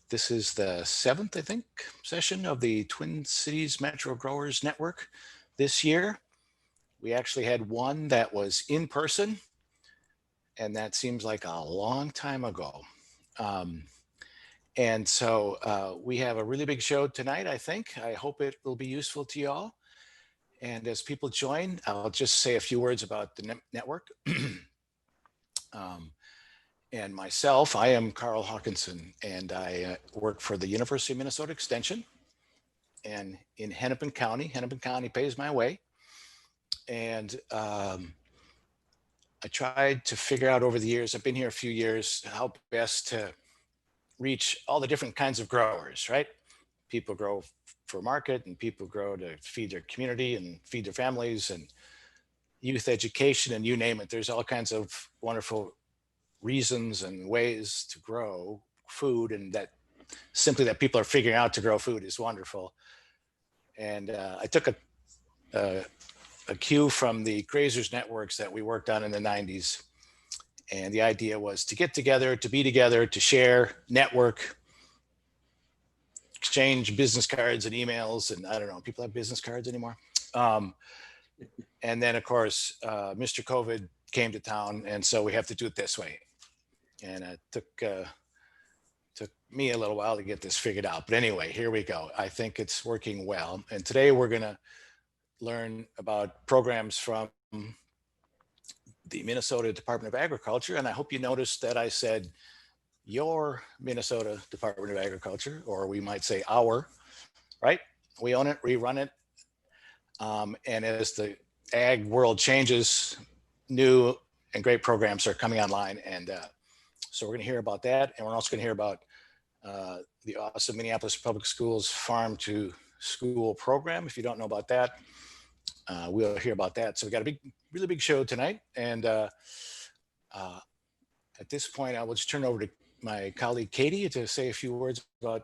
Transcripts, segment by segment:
This is the 7th, I think, session of the Twin Cities Metro Growers Network this year. We actually had one that was in person, and that seems like a long time ago. And so we have a really big show tonight, I think. I hope it will be useful to you all. And as people join, I'll just say a few words about the network. And myself, I am Carl Hawkinson, and I work for the University of Minnesota Extension and in Hennepin County. Hennepin County pays my way. And I tried to figure out over the years, I've been here a few years, how best to reach all the different kinds of growers, right? People grow for market, and people grow to feed their community and feed their families, and youth education, and you name it. There's all kinds of wonderful reasons and ways to grow food, and that simply that people are figuring out to grow food is wonderful. And I took a cue from the grazers networks that we worked on in the 90s. And the idea was to get together, to be together, to share, network, exchange business cards and emails. And I don't know, people have business cards anymore. And then of course, Mr. COVID came to town. And so we have to do it this way. And it took me a little while to get this figured out. But anyway, here we go. I think it's working well. And today we're going to learn about programs from the Minnesota Department of Agriculture. And I hope you noticed that I said your Minnesota Department of Agriculture, or we might say our, right? We own it, we run it. And as the ag world changes, new and great programs are coming online. And so we're going to hear about that. And we're also going to hear about the awesome Minneapolis Public Schools Farm to School program. If you don't know about that, we'll hear about that. So we got a really big show tonight. And at this point, I will just turn over to my colleague, Katie, to say a few words about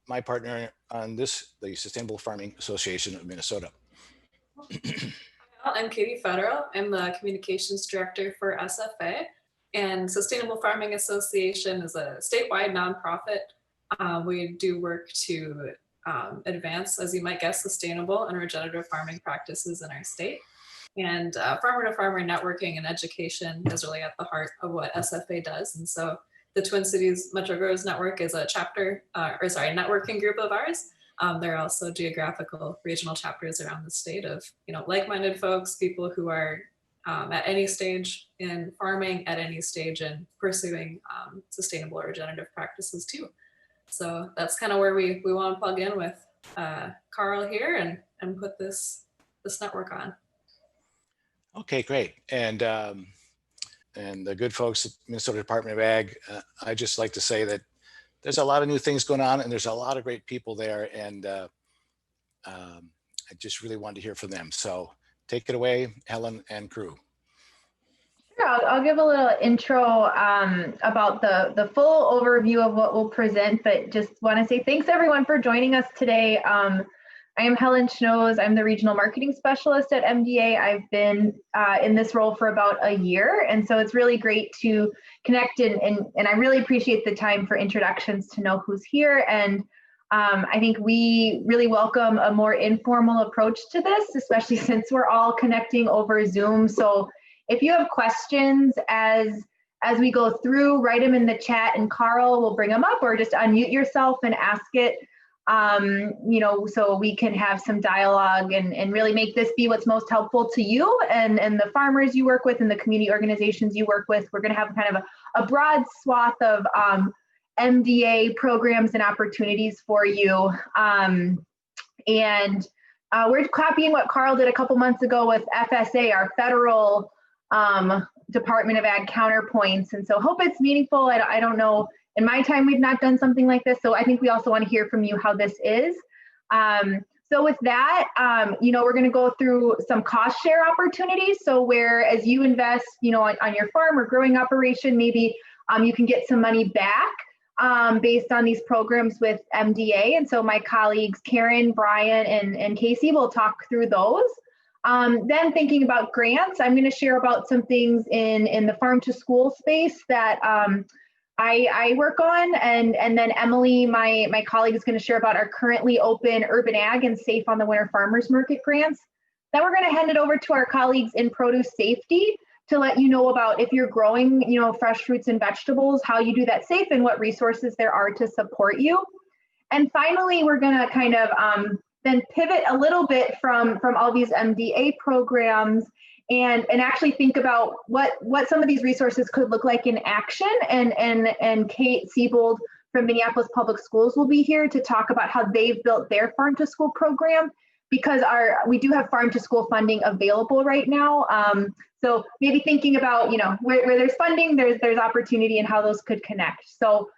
my partner on this, the Sustainable Farming Association of Minnesota. I'm Katie Federal. I'm the communications director for SFA. And Sustainable Farming Association is a statewide nonprofit. We do work to advance, as you might guess, sustainable and regenerative farming practices in our state. And farmer to farmer networking and education is really at the heart of what SFA does. And so the Twin Cities Metro Growers Network is a networking group of ours. There are also geographical regional chapters around the state of, like-minded folks, people who are at any stage in farming, at any stage in pursuing sustainable or regenerative practices too. So that's kind of where we want to plug in with Carl here and put this network on. Okay, great. And the good folks at Minnesota Department of Ag, I just like to say that there's a lot of new things going on, and there's a lot of great people there. And I just really wanted to hear from them. So take it away, Helen and crew. Sure, I'll give a little intro about the full overview of what we'll present, but just want to say thanks everyone for joining us today. I am Helen Schnoes. I'm the regional marketing specialist at MDA. I've been in this role for about a year, and so it's really great to connect and I really appreciate the time for introductions to know who's here. And I think we really welcome a more informal approach to this, especially since we're all connecting over Zoom. So if you have questions as we go through, write them in the chat and Carl will bring them up, or just unmute yourself and ask it, so we can have some dialogue and really make this be what's most helpful to you and the farmers you work with and the community organizations you work with. We're going to have kind of a broad swath of MDA programs and opportunities for you. We're copying what Carl did a couple months ago with FSA, our federal Department of Ag counterpoints. And so hope it's meaningful. I don't know, in my time, we've not done something like this. So I think we also want to hear from you how this is. So with that, we're going to go through some cost share opportunities. So where as you invest, on your farm or growing operation, maybe you can get some money back based on these programs with MDA. And so my colleagues, Karen, Brian, and Cassie will talk through those. Then thinking about grants, I'm going to share about some things in the farm to school space that I work on, and then Emily, my colleague, is going to share about our currently open Urban Ag and Safe on the Winter Farmers Market grants. Then we're going to hand it over to our colleagues in Produce Safety to let you know about if you're growing, fresh fruits and vegetables, how you do that safe and what resources there are to support you. And finally, we're going to kind of then pivot a little bit from all these MDA programs and actually think about what some of these resources could look like in action. And Kate Seybold from Minneapolis Public Schools will be here to talk about how they've built their farm to school program, because we do have farm to school funding available right now. So maybe thinking about, where there's funding, there's opportunity and how those could connect. So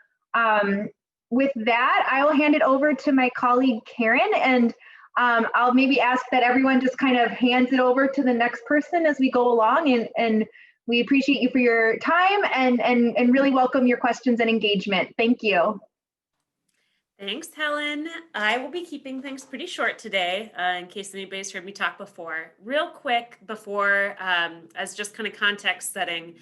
with that, I will hand it over to my colleague, Karen, and I'll maybe ask that everyone just kind of hands it over to the next person as we go along. And we appreciate you for your time and really welcome your questions and engagement. Thank you. Thanks, Helen. I will be keeping things pretty short today, in case anybody's heard me talk before. Real quick before, as just kind of context setting,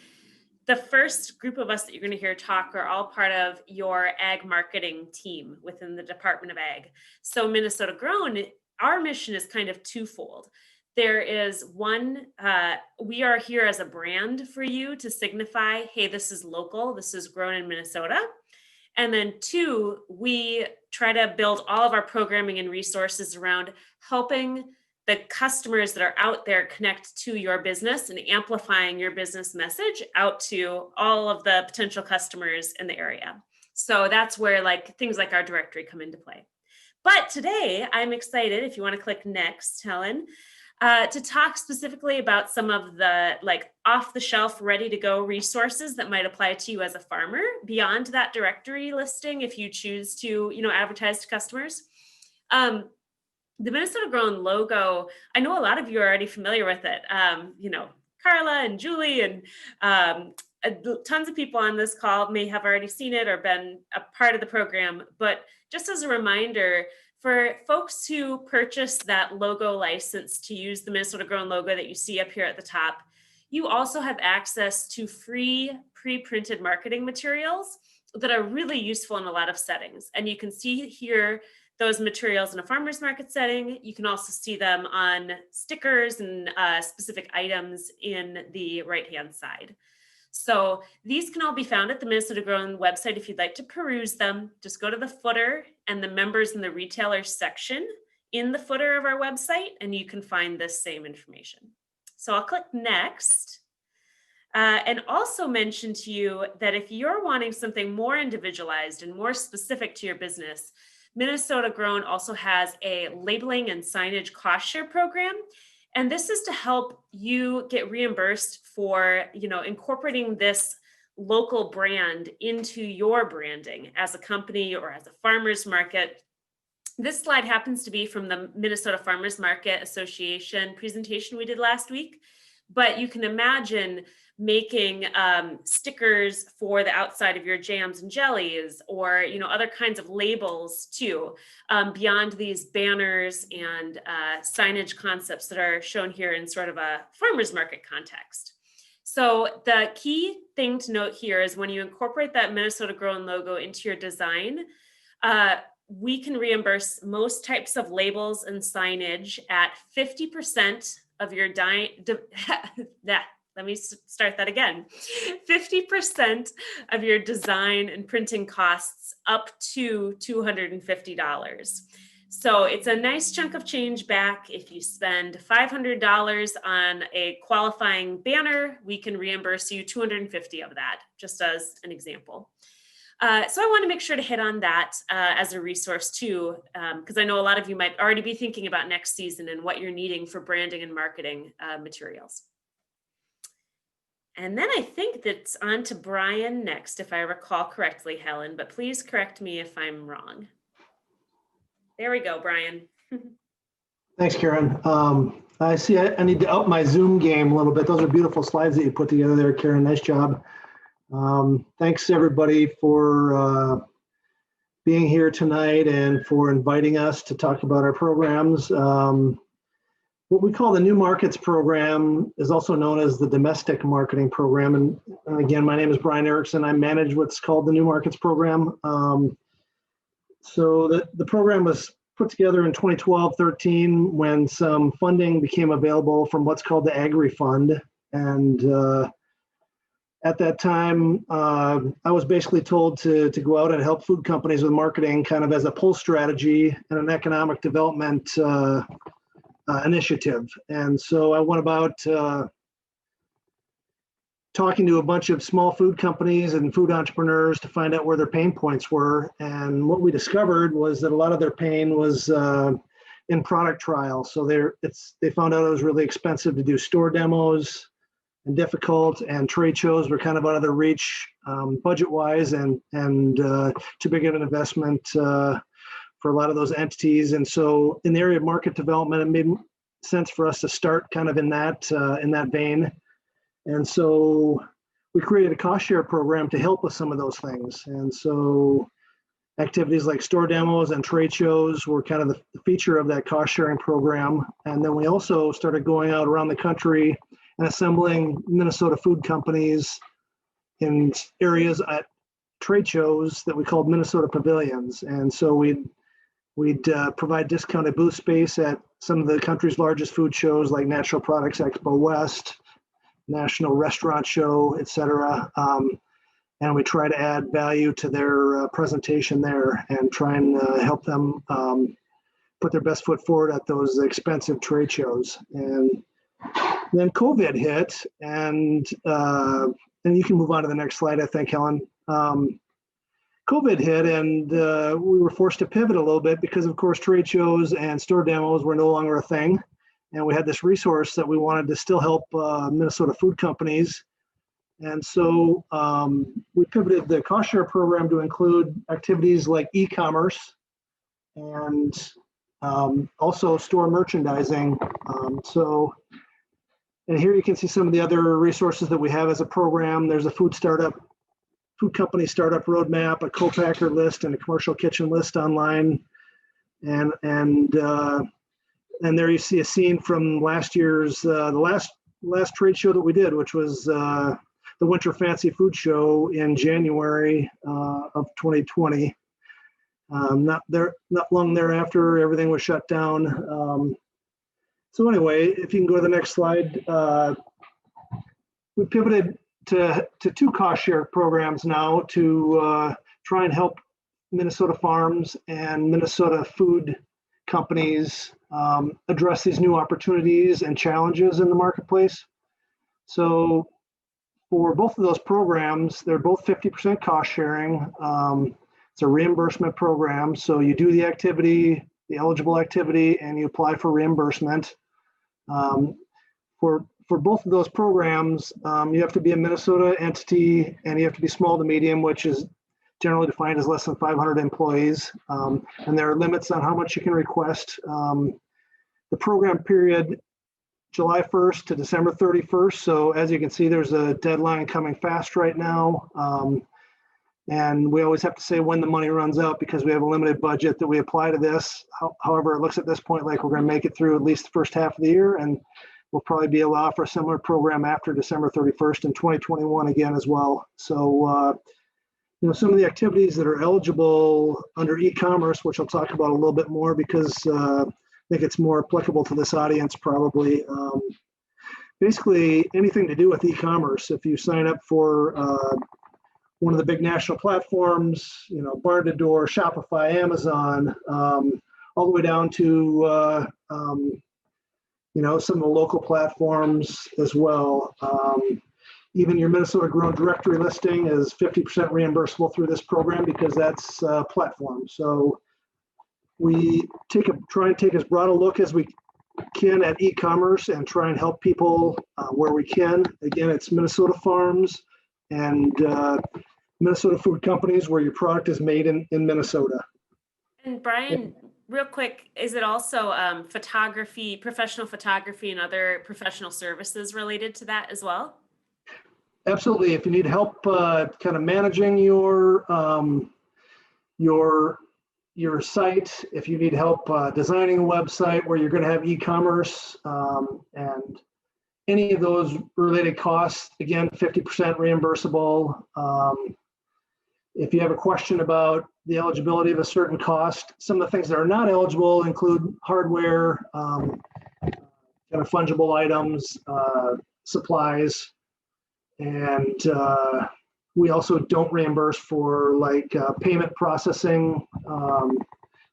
the first group of us that you're going to hear talk are all part of your ag marketing team within the Department of Ag. So Minnesota Grown, our mission is kind of twofold. There is one, we are here as a brand for you to signify, hey, this is local, this is grown in Minnesota. And then two, we try to build all of our programming and resources around helping the customers that are out there connect to your business and amplifying your business message out to all of the potential customers in the area. So that's where things like our directory come into play. But today I'm excited, if you want to click next, Helen, to talk specifically about some of the off-the-shelf, ready-to-go resources that might apply to you as a farmer beyond that directory listing if you choose to, advertise to customers. The Minnesota Grown logo, I know a lot of you are already familiar with it. Carla and Julie and tons of people on this call may have already seen it or been a part of the program. But just as a reminder, for folks who purchase that logo license to use the Minnesota Grown logo that you see up here at the top, you also have access to free pre-printed marketing materials that are really useful in a lot of settings. And you can see here those materials in a farmer's market setting. You can also see them on stickers and specific items in the right-hand side. So these can all be found at the Minnesota Grown website. If you'd like to peruse them, just go to the footer and the members and the retailers section in the footer of our website, and you can find this same information. So I'll click next. And also mention to you that if you're wanting something more individualized and more specific to your business, Minnesota Grown also has a labeling and signage cost share program. And this is to help you get reimbursed for, incorporating this local brand into your branding as a company or as a farmer's market. This slide happens to be from the Minnesota Farmers Market Association presentation we did last week, but you can imagine making stickers for the outside of your jams and jellies, or other kinds of labels too, beyond these banners and signage concepts that are shown here in sort of a farmer's market context. So the key thing to note here is when you incorporate that Minnesota Grown logo into your design, we can reimburse most types of labels and signage at 50% of your Let me start that again. 50% of your design and printing costs up to $250. So it's a nice chunk of change back. If you spend $500 on a qualifying banner, we can reimburse you $250 of that, just as an example. So I want to make sure to hit on that as a resource too, because I know a lot of you might already be thinking about next season and what you're needing for branding and marketing materials. And then I think that's on to Brian next, if I recall correctly, Helen, but please correct me if I'm wrong. There we go, Brian. Thanks, Karen. I see I need to up my Zoom game a little bit. Those are beautiful slides that you put together there, Karen. Nice job. Thanks, everybody, for being here tonight and for inviting us to talk about our programs. One what we call the New Markets Program is also known as the Domestic Marketing Program. And again, my name is Brian Erickson. I manage what's called the New Markets Program. So the program was put together in 2012-13 when some funding became available from what's called the Agri Fund. And at that time, I was basically told to go out and help food companies with marketing kind of as a pull strategy and an economic development initiative. And so I went about talking to a bunch of small food companies and food entrepreneurs to find out where their pain points were. And what we discovered was that a lot of their pain was in product trials. So they found out it was really expensive to do store demos and difficult, and trade shows were kind of out of their reach budget-wise and too big of an investment for a lot of those entities. And so in the area of market development, it made sense for us to start kind of in that vein. And so we created a cost share program to help with some of those things. And so activities like store demos and trade shows were kind of the feature of that cost sharing program. And then we also started going out around the country and assembling Minnesota food companies in areas at trade shows that we called Minnesota pavilions. And so we'd provide discounted booth space at some of the country's largest food shows like Natural Products Expo West, National Restaurant Show, et cetera. And we try to add value to their presentation there and try and help them put their best foot forward at those expensive trade shows. And then COVID hit, and you can move on to the next slide, I think, Helen. COVID hit, and we were forced to pivot a little bit because, of course, trade shows and store demos were no longer a thing. And we had this resource that we wanted to still help Minnesota food companies. And so we pivoted the cost share program to include activities like e-commerce and also store merchandising. And here you can see some of the other resources that we have as a program. There's a food company startup roadmap, a co-packer list, and a commercial kitchen list online. And there you see a scene from last year's, the last trade show that we did, which was the Winter Fancy Food Show in January of 2020. Not long thereafter, everything was shut down. So anyway, if you can go to the next slide, we pivoted to two cost share programs now to try and help Minnesota farms and Minnesota food companies address these new opportunities and challenges in the marketplace. So for both of those programs, they're both 50% cost sharing. It's a reimbursement program. So you do the activity, the eligible activity, and you apply for reimbursement. For both of those programs, you have to be a Minnesota entity and you have to be small to medium, which is generally defined as less than 500 employees. And there are limits on how much you can request. The program period, July 1st to December 31st. So as you can see, there's a deadline coming fast right now. And we always have to say when the money runs out because we have a limited budget that we apply to this. However, it looks at this point like we're going to make it through at least the first half of the year, and we'll probably be allowed for a similar program after December 31st in 2021 again as well. So, some of the activities that are eligible under e-commerce, which I'll talk about a little bit more because I think it's more applicable to this audience probably. Basically, anything to do with e-commerce. If you sign up for one of the big national platforms, Barn to Door, Shopify, Amazon, all the way down to some of the local platforms as well. Even your Minnesota Grown directory listing is 50% reimbursable through this program because that's a platform. So we try and take as broad a look as we can at e-commerce and try and help people where we can. Again, it's Minnesota farms and Minnesota food companies where your product is made in Minnesota. And Brian, real quick, is it also photography, professional photography, and other professional services related to that as well? Absolutely. If you need help kind of managing your your site, if you need help designing a website where you're going to have e-commerce, and any of those related costs, again, 50% reimbursable. If you have a question about the eligibility of a certain cost, some of the things that are not eligible include hardware, kind of fungible items, supplies, and we also don't reimburse for like payment processing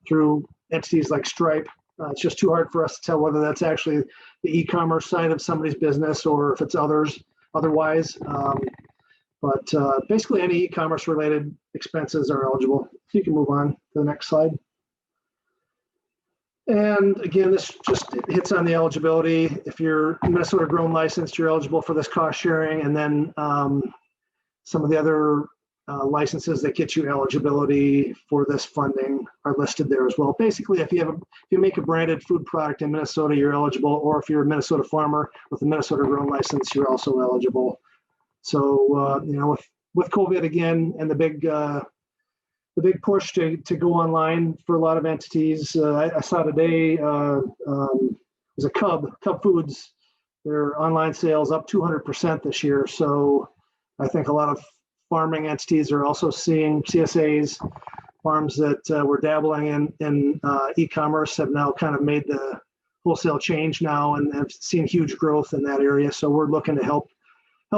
through entities like Stripe. It's just too hard for us to tell whether that's actually the e-commerce side of somebody's business or if it's otherwise. But basically any e-commerce related expenses are eligible. So you can move on to the next slide. And again, this just hits on the eligibility. If you're Minnesota grown licensed, you're eligible for this cost sharing. And then some of the other licenses that get you eligibility for this funding are listed there as well. Basically, if you make a branded food product in Minnesota, you're eligible, or if you're a Minnesota farmer with a Minnesota grown license, you're also eligible. So, you know, with COVID again and the big push to go online for a lot of entities, I saw today was a Cub Foods, their online sales up 200% this year. So I think a lot of farming entities are also seeing CSAs, farms that were dabbling in e-commerce have now kind of made the wholesale change now and have seen huge growth in that area. So we're looking to help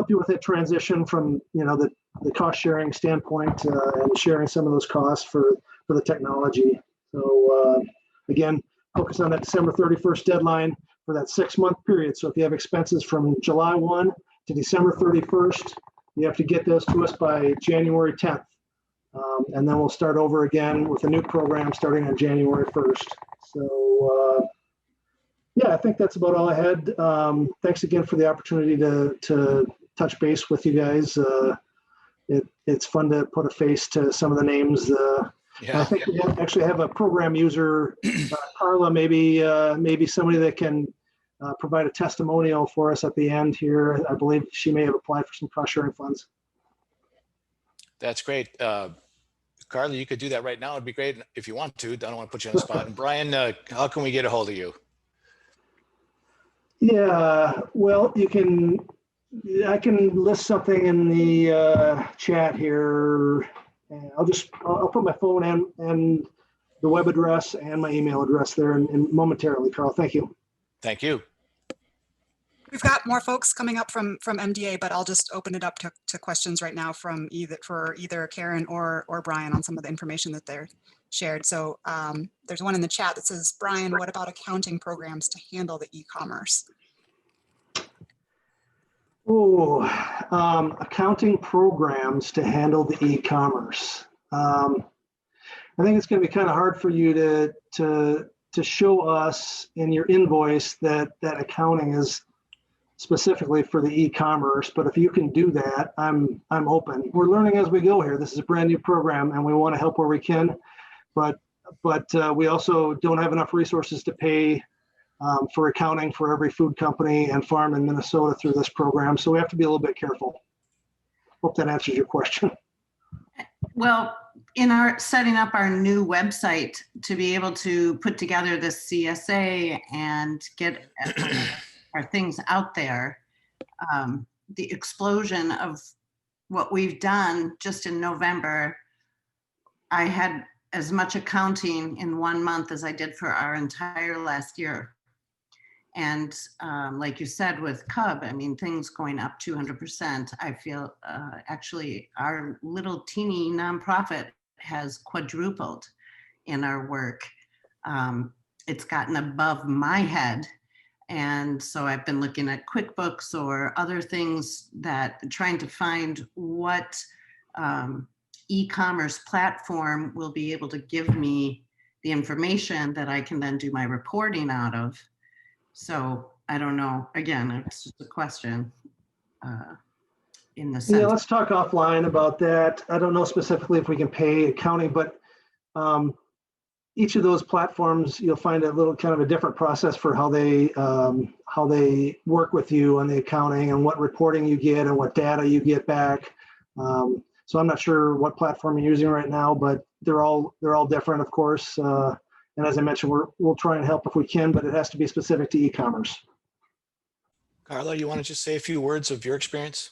you with that transition from, you know, the cost sharing standpoint and sharing some of those costs for the technology. So again, focus on that December 31st deadline for that 6-month period. So if you have expenses from July 1 to December 31st, you have to get those to us by January 10th. And then we'll start over again with a new program starting on January 1st. So yeah, I think that's about all I had. Thanks again for the opportunity to touch base with you guys. It's fun to put a face to some of the names. Yeah. I think we actually have a program user, Carla, maybe somebody that can provide a testimonial for us at the end here. I believe she may have applied for some cost sharing funds. That's great. Carly, you could do that right now. It'd be great if you want to. I don't want to put you on the spot. And Brian, how can we get a hold of you? Yeah, well, I can list something in the chat here. I'll put my phone and the web address and my email address there and momentarily, Carl. Thank you. Thank you. We've got more folks coming up from MDA, but I'll just open it up to questions right now from either Karen or Brian on some of the information that they're shared. So there's one in the chat that says, Brian, what about accounting programs to handle the e-commerce? Oh, accounting programs to handle the e-commerce. I think it's going to be kind of hard for you to show us in your invoice that accounting is specifically for the e-commerce, but if you can do that, I'm open. We're learning as we go here. This is a brand new program and we want to help where we can, but we also don't have enough resources to pay for accounting for every food company and farm in Minnesota through this program. So we have to be a little bit careful. Hope that answers your question. Well, in our setting up our new website to be able to put together this CSA and get our things out there, the explosion of what we've done just in November, I had as much accounting in 1 month as I did for our entire last year. And like you said, with Cub, I mean, things going up 200%. I feel actually our little teeny nonprofit has quadrupled in our work. It's gotten above my head. And so I've been looking at QuickBooks or other things that trying to find what e-commerce platform will be able to give me the information that I can then do my reporting out of. So I don't know, again, it's just a question in the sense. Yeah, let's talk offline about that. I don't know specifically if we can pay accounting, but each of those platforms, you'll find a little kind of a different process for how they work with you on the accounting and what reporting you get and what data you get back. So I'm not sure what platform you're using right now, but they're all different, of course. And as I mentioned, we'll try and help if we can, but it has to be specific to e-commerce. Carla, you want to just say a few words of your experience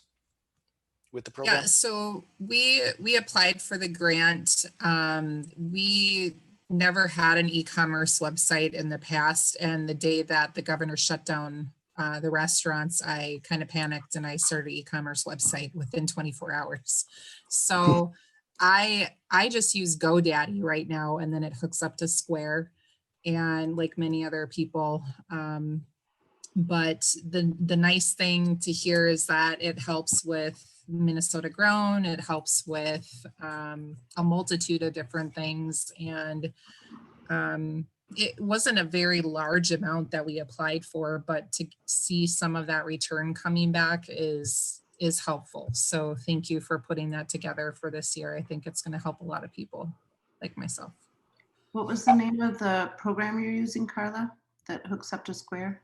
with the program? Yeah, so we applied for the grant. We never had an e-commerce website in the past, and the day that the governor shut down the restaurants, I kind of panicked and I started an e-commerce website within 24 hours. So I just use GoDaddy right now, and then it hooks up to Square, and like many other people. But the nice thing to hear is that it helps with Minnesota grown, it helps with a multitude of different things. And it wasn't a very large amount that we applied for, but to see some of that return coming back is helpful. So thank you for putting that together for this year. I think it's going to help a lot of people like myself. What was the name of the program you're using, Carla, that hooks up to Square?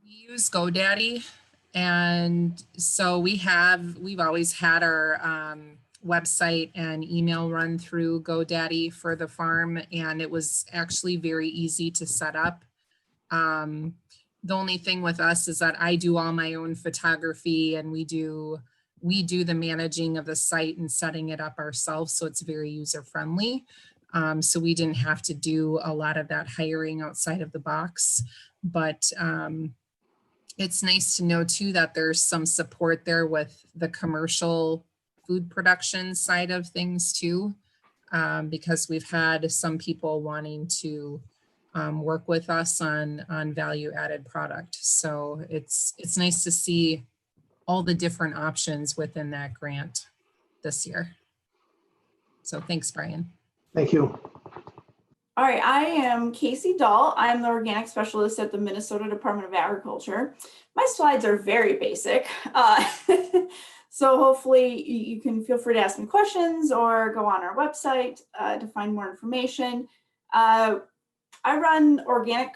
We use GoDaddy, and so we've always had our website and email run through GoDaddy for the farm, and it was actually very easy to set up. The only thing with us is that I do all my own photography, and we do the managing of the site and setting it up ourselves, so it's very user friendly. So we didn't have to do a lot of that hiring outside of the box, but it's nice to know too that there's some support there with the commercial food production side of things too, because we've had some people wanting to work with us on value added product. So it's nice to see all the different options within that grant this year. So thanks, Brian. Thank you. All right, I am Cassie Dahl. I'm the organic specialist at the Minnesota Department of Agriculture. My slides are very basic. So hopefully you can feel free to ask me questions or go on our website to find more information. I run organic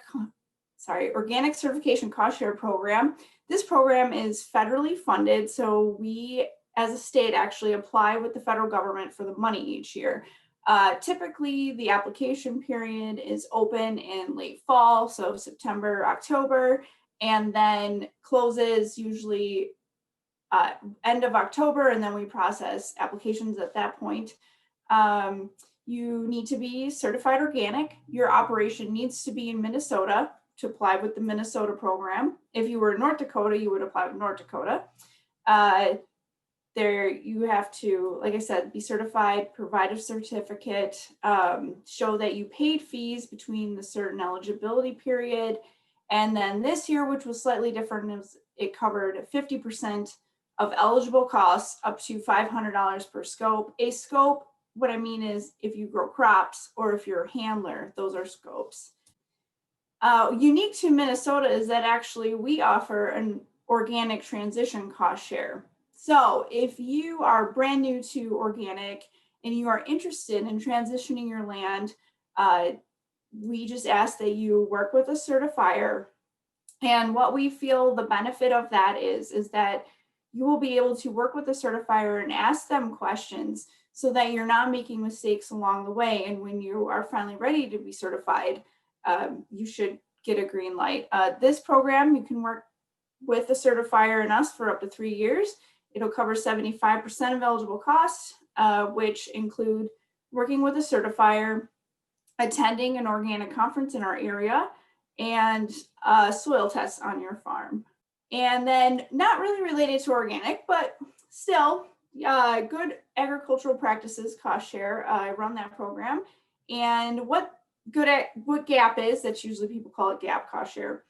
certification cost share program. This program is federally funded. So we as a state actually apply with the federal government for the money each year. Typically, the application period is open in late fall, so September, October, and then closes usually end of October, and then we process applications at that point. You need to be certified organic. Your operation needs to be in Minnesota to apply with the Minnesota program. If you were in North Dakota, you would apply with North Dakota. There you have to, like I said, be certified, provide a certificate, show that you paid fees between the certain eligibility period. And then this year, which was slightly different, it covered 50% of eligible costs up to $500 per scope. A scope, what I mean is if you grow crops or if you're a handler, those are scopes. Unique to Minnesota is that actually we offer an organic transition cost share. So if you are brand new to organic and you are interested in transitioning your land, we just ask that you work with a certifier. And what we feel the benefit of that is that you will be able to work with a certifier and ask them questions so that you're not making mistakes along the way. And when you are finally ready to be certified, you should get a green light. This program, you can work with a certifier and us for up to 3 years. It'll cover 75% of eligible costs, which include working with a certifier, attending an organic conference in our area, and soil tests on your farm. And then not really related to organic, but still good agricultural practices cost share. I run that program. And what GAP is, that's usually people call it GAP cost share.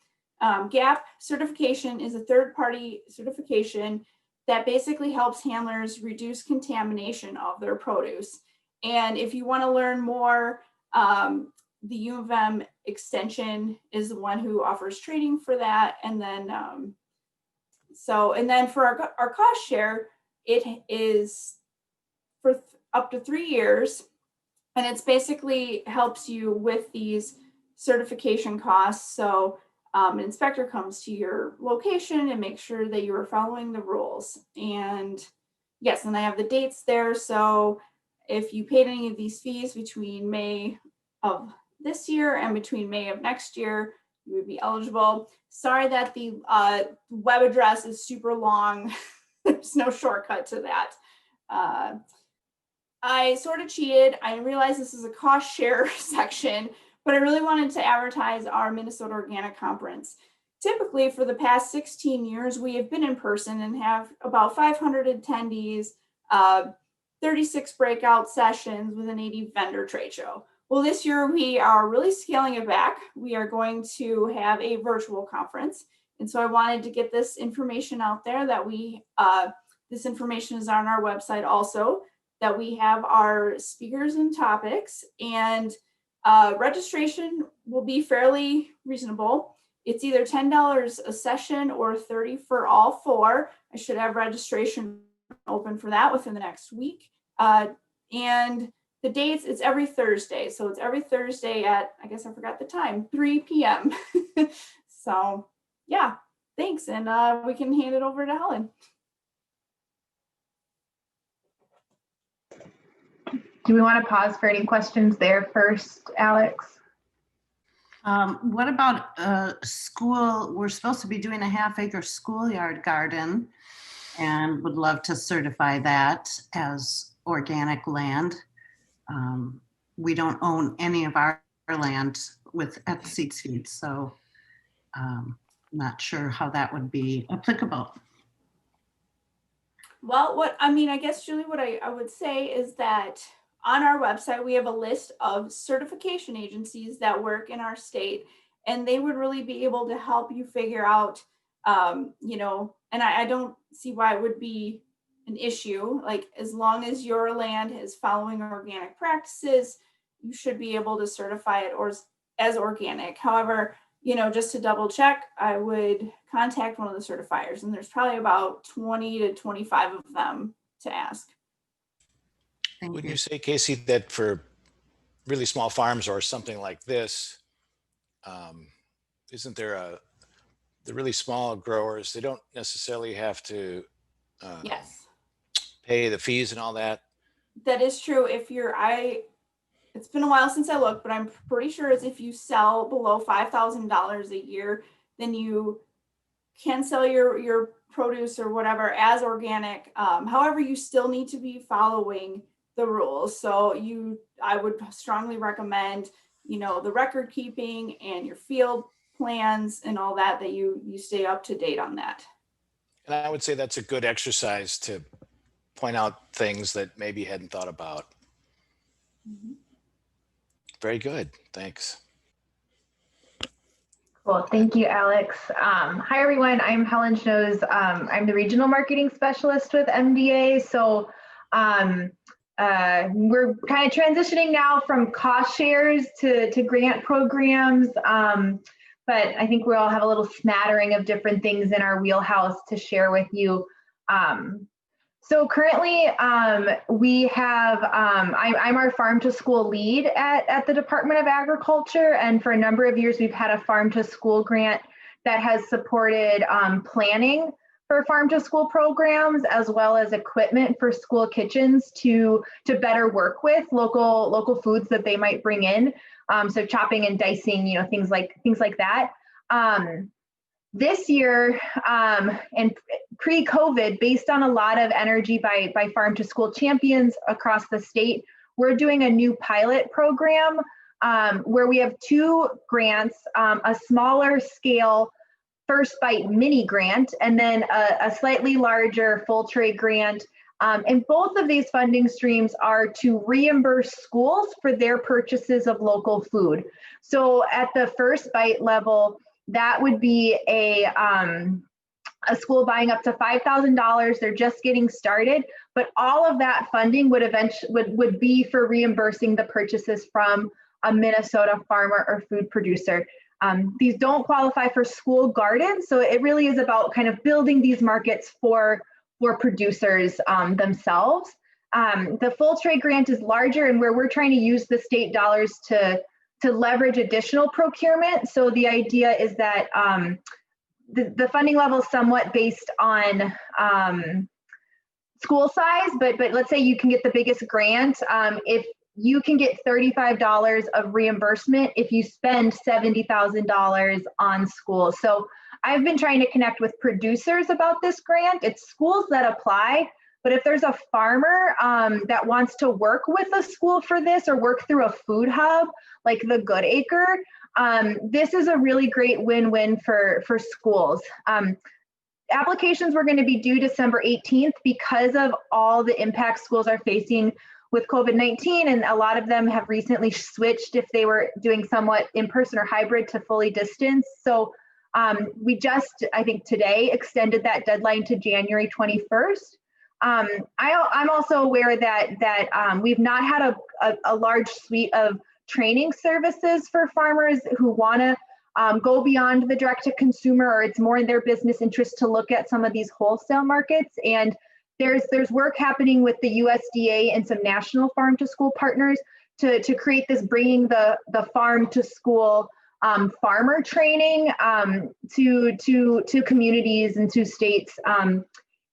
GAP certification is a third-party certification that basically helps handlers reduce contamination of their produce. And if you want to learn more, the U of M extension is the one who offers training for that. And then, and then for our cost share, it is for up to 3 years. And it's basically helps you with these certification costs. So an inspector comes to your location and makes sure that you are following the rules. And yes, and I have the dates there. So if you paid any of these fees between May of this year and between May of next year, you would be eligible. Sorry that the web address is super long. There's no shortcut to that. I sort of cheated. I realize this is a cost share section, but I really wanted to advertise our Minnesota Organic Conference. Typically, for the past 16 years, we have been in person and have about 500 attendees, 36 breakout sessions with an 80 vendor trade show. Well, this year we are really scaling it back. We are going to have a virtual conference. And so I wanted to get this information out there that this information is on our website also, that we have our speakers and topics, and registration will be fairly reasonable. It's either $10 a session or $30 for all four. I should have registration open for that within the next week. And the dates, it's every Thursday. So it's every Thursday at, I guess I forgot the time, 3 p.m. So yeah, thanks. And we can hand it over to Helen. Do we want to pause for any questions there first, Alex? What about school? We're supposed to be doing a half-acre schoolyard garden and would love to certify that as organic land. We don't own any of our land at Seeds Feed, so not sure how that would be applicable. Well, I guess, Julie, what I would say is that on our website, we have a list of certification agencies that work in our state, and they would really be able to help you figure out, and I don't see why it would be an issue. Like, as long as your land is following organic practices, you should be able to certify it as organic. However, just to double check, I would contact one of the certifiers, and there's probably about 20 to 25 of them to ask. Wouldn't you say, Cassie, that for really small farms or something like this, isn't there the really small growers, they don't necessarily have to Yes, pay the fees and all that? that is true. It's been a while since I looked, but I'm pretty sure it's if you sell below $5,000 a year, then you can sell your produce or whatever as organic. However, you still need to be following the rules. So I would strongly recommend, the record keeping and your field plans and all that you stay up to date on that. And I would say that's a good exercise to point out things that maybe you hadn't thought about. Mm-hmm. Very good. Thanks. Cool. Thank you, Alex. Hi, everyone. I'm Helen Schnoes. I'm the regional marketing specialist with MDA. So we're kind of transitioning now from cost shares to grant programs. But I think we all have a little smattering of different things in our wheelhouse to share with you. So currently we have, I'm our farm to school lead at the Department of Agriculture. And for a number of years, we've had a farm to school grant that has supported planning for farm to school programs, as well as equipment for school kitchens to better work with local foods that they might bring in. So chopping and dicing, things like that. This year, and pre-COVID, based on a lot of energy by farm to school champions across the state, we're doing a new pilot program where we have 2 grants, a smaller scale First Bite mini grant, and then a slightly larger full tray grant. And both of these funding streams are to reimburse schools for their purchases of local food. So at the First Bite level, that would be a school buying up to $5,000. They're just getting started, but all of that funding would be for reimbursing the purchases from a Minnesota farmer or food producer. These don't qualify for school gardens, so it really is about kind of building these markets for producers themselves. The full tray grant is larger, and where we're trying to use the state dollars to leverage additional procurement. So the idea is that the funding level is somewhat based on school size, but let's say you can get the biggest grant. If you can get $35 of reimbursement if you spend $70,000 on schools. So I've been trying to connect with producers about this grant. It's schools that apply, but if there's a farmer that wants to work with a school for this or work through a food hub like the Good Acre, this is a really great win-win for schools. Applications were going to be due December 18th because of all the impacts schools are facing with COVID-19, and a lot of them have recently switched if they were doing somewhat in-person or hybrid to fully distance. So we just, I think today, extended that deadline to January 21st. I'm also aware that we've not had a large suite of training services for farmers who want to go beyond the direct-to-consumer, or it's more in their business interest to look at some of these wholesale markets. And there's work happening with the USDA and some national farm-to-school partners to create this bringing the farm-to-school farmer training to communities and to states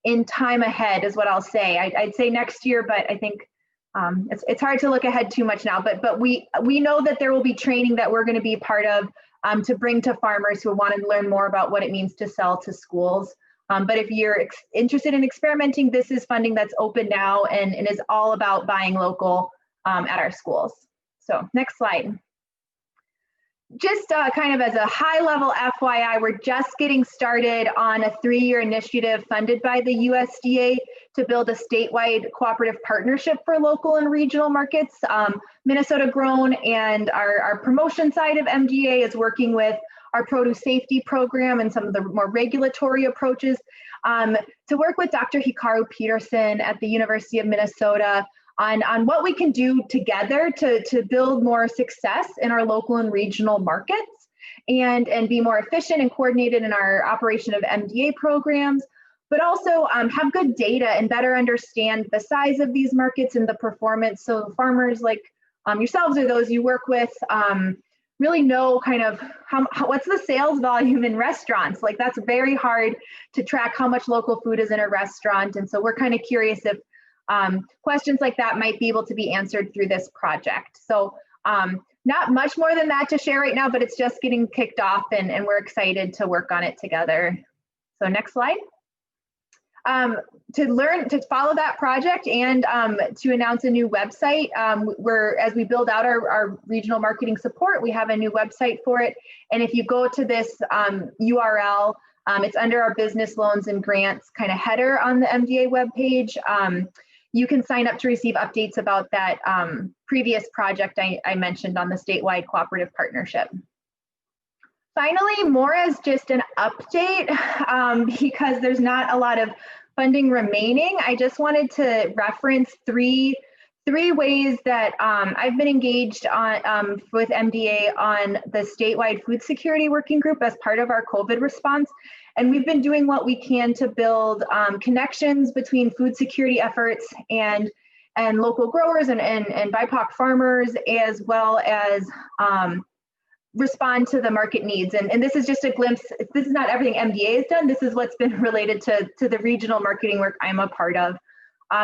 in time ahead is what I'll say. I'd say next year, but I think it's hard to look ahead too much now. But we know that there will be training that we're going to be part of to bring to farmers who want to learn more about what it means to sell to schools. But if you're interested in experimenting, this is funding that's open now and is all about buying local at our schools. So next slide. Just kind of as a high level FYI, we're just getting started on a 3-year initiative funded by the USDA to build a statewide cooperative partnership for local and regional markets. Minnesota Grown and our promotion side of MDA is working with our produce safety program and some of the more regulatory approaches to work with Dr. Hikaru Peterson at the University of Minnesota on what we can do together to build more success in our local and regional markets and be more efficient and coordinated in our operation of MDA programs, but also have good data and better understand the size of these markets and the performance. So farmers like yourselves or those you work with really know kind of what's the sales volume in restaurants. Like that's very hard to track how much local food is in a restaurant. And so we're kind of curious if questions like that might be able to be answered through this project. So not much more than that to share right now, but it's just getting kicked off and we're excited to work on it together. So next slide. To follow that project and to announce a new website, as we build out our regional marketing support, we have a new website for it. And if you go to this URL, it's under our business loans and grants kind of header on the MDA webpage. You can sign up to receive updates about that previous project I mentioned on the statewide cooperative partnership. Finally, more as just an update, because there's not a lot of funding remaining. I just wanted to reference three ways that I've been engaged on with MDA on the statewide food security working group as part of our COVID response. And we've been doing what we can to build connections between food security efforts and local growers and BIPOC farmers, as well as respond to the market needs. And this is just a glimpse. This is not everything MDA has done. This is what's been related to the regional marketing work I'm a part of.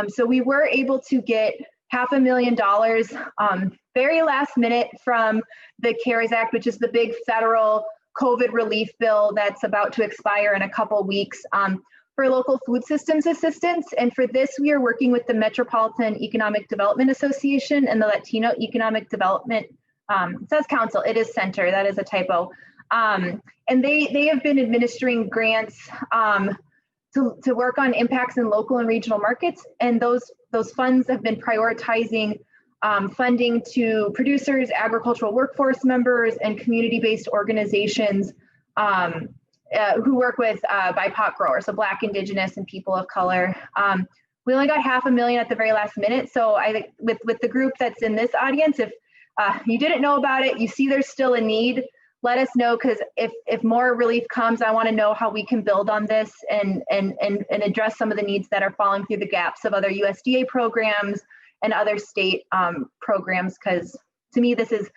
So we were able to get $500,000 very last minute from the CARES Act, which is the big federal COVID relief bill that's about to expire in a couple weeks for local food systems assistance. And for this, we are working with the Metropolitan Economic Development Association and the Latino Economic Development, it says council, it is center, that is a typo. And they have been administering grants to work on impacts in local and regional markets. And those funds have been prioritizing funding to producers, agricultural workforce members, and community-based organizations who work with BIPOC growers, so Black, Indigenous, and people of color. We only got $500,000 at the very last minute. So I think with the group that's in this audience, if you didn't know about it, you see there's still a need, let us know, because if more relief comes, I want to know how we can build on this and address some of the needs that are falling through the gaps of other USDA programs and other state programs, because to me, this is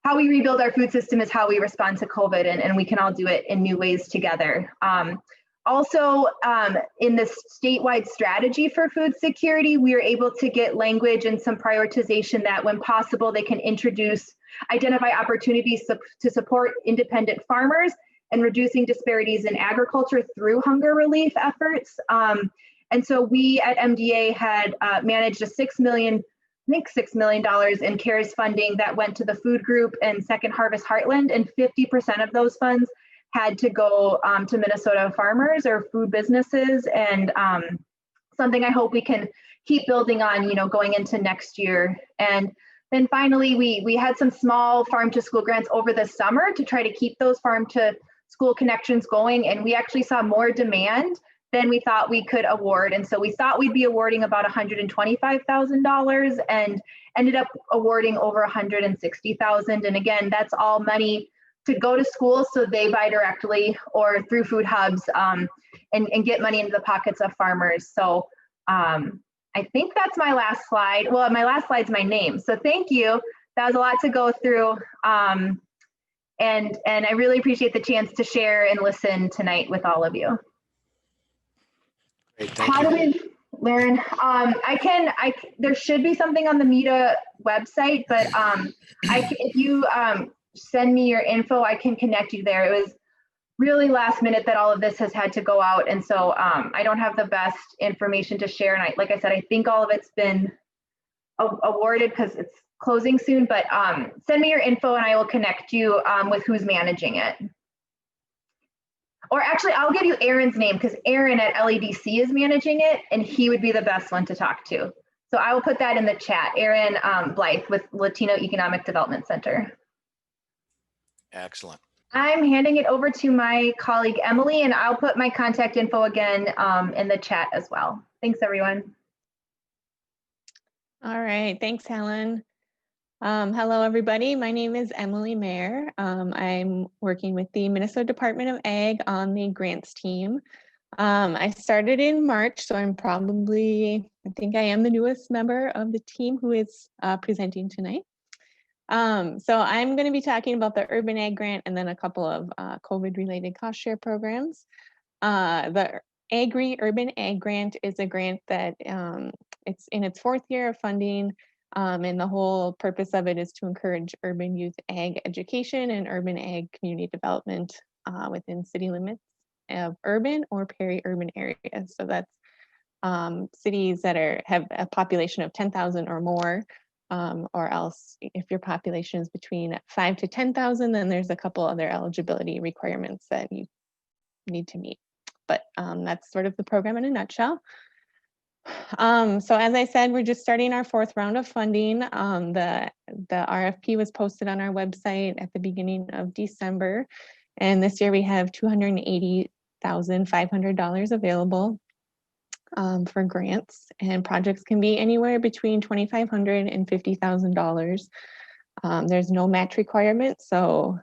how we rebuild our food system, is how we respond to COVID, and we can all do it in new ways together. Also, in the statewide strategy for food security, we are able to get language and some prioritization that when possible, they can identify opportunities to support independent farmers and reducing disparities in agriculture through hunger relief efforts. And so we at MDA had managed a $6 million in CARES funding that went to the food group and Second Harvest Heartland, and 50% of those funds had to go to Minnesota farmers or food businesses, and something I hope we can keep building on, going into next year. And then finally, we had some small farm to school grants over the summer to try to keep those farm to school connections going, and we actually saw more demand than we thought we could award. And so we thought we'd be awarding about $125,000 and ended up awarding over $160,000. And again, that's all money to go to school, so they buy directly or through food hubs, and get money into the pockets of farmers. So I think that's my last slide. Well, my last slide's my name. So thank you. That was a lot to go through. And I really appreciate the chance to share and listen tonight with all of you. Great, thank you. Lauren, there should be something on the MEDA website, but if you send me your info, I can connect you there. It was really last minute that all of this has had to go out, and so I don't have the best information to share. And like I said, I think all of it's been awarded because it's closing soon. But send me your info, and I will connect you with who's managing it. Or actually, I'll give you Aaron's name because Aaron at LEDC is managing it, and he would be the best one to talk to. So I will put that in the chat. Aaron Blythe with Latino Economic Development Center. Excellent. I'm handing it over to my colleague, Emily, and I'll put my contact info again in the chat as well. Thanks, everyone. All right, thanks, Helen. Hello, everybody. My name is Emily Mehr. I'm working with the Minnesota Department of Ag on the grants team. I started in March, so I think I am the newest member of the team who is presenting tonight. So I'm going to be talking about the Urban Ag Grant and then a couple of COVID-related cost share programs. The Urban Ag Grant is a grant that it's in its 4th year of funding. And the whole purpose of it is to encourage urban youth ag education and urban ag community development within city limits of urban or peri-urban areas. So that's cities that have a population of 10,000 or more, or else if your population is between 5 to 10,000, then there's a couple other eligibility requirements that you need to meet. But that's sort of the program in a nutshell. So as I said, we're just starting our 4th round of funding. The RFP was posted on our website at the beginning of December. And this year we have $280,500 available for grants, and projects can be anywhere between $2,500 and $50,000. There's no match requirement, so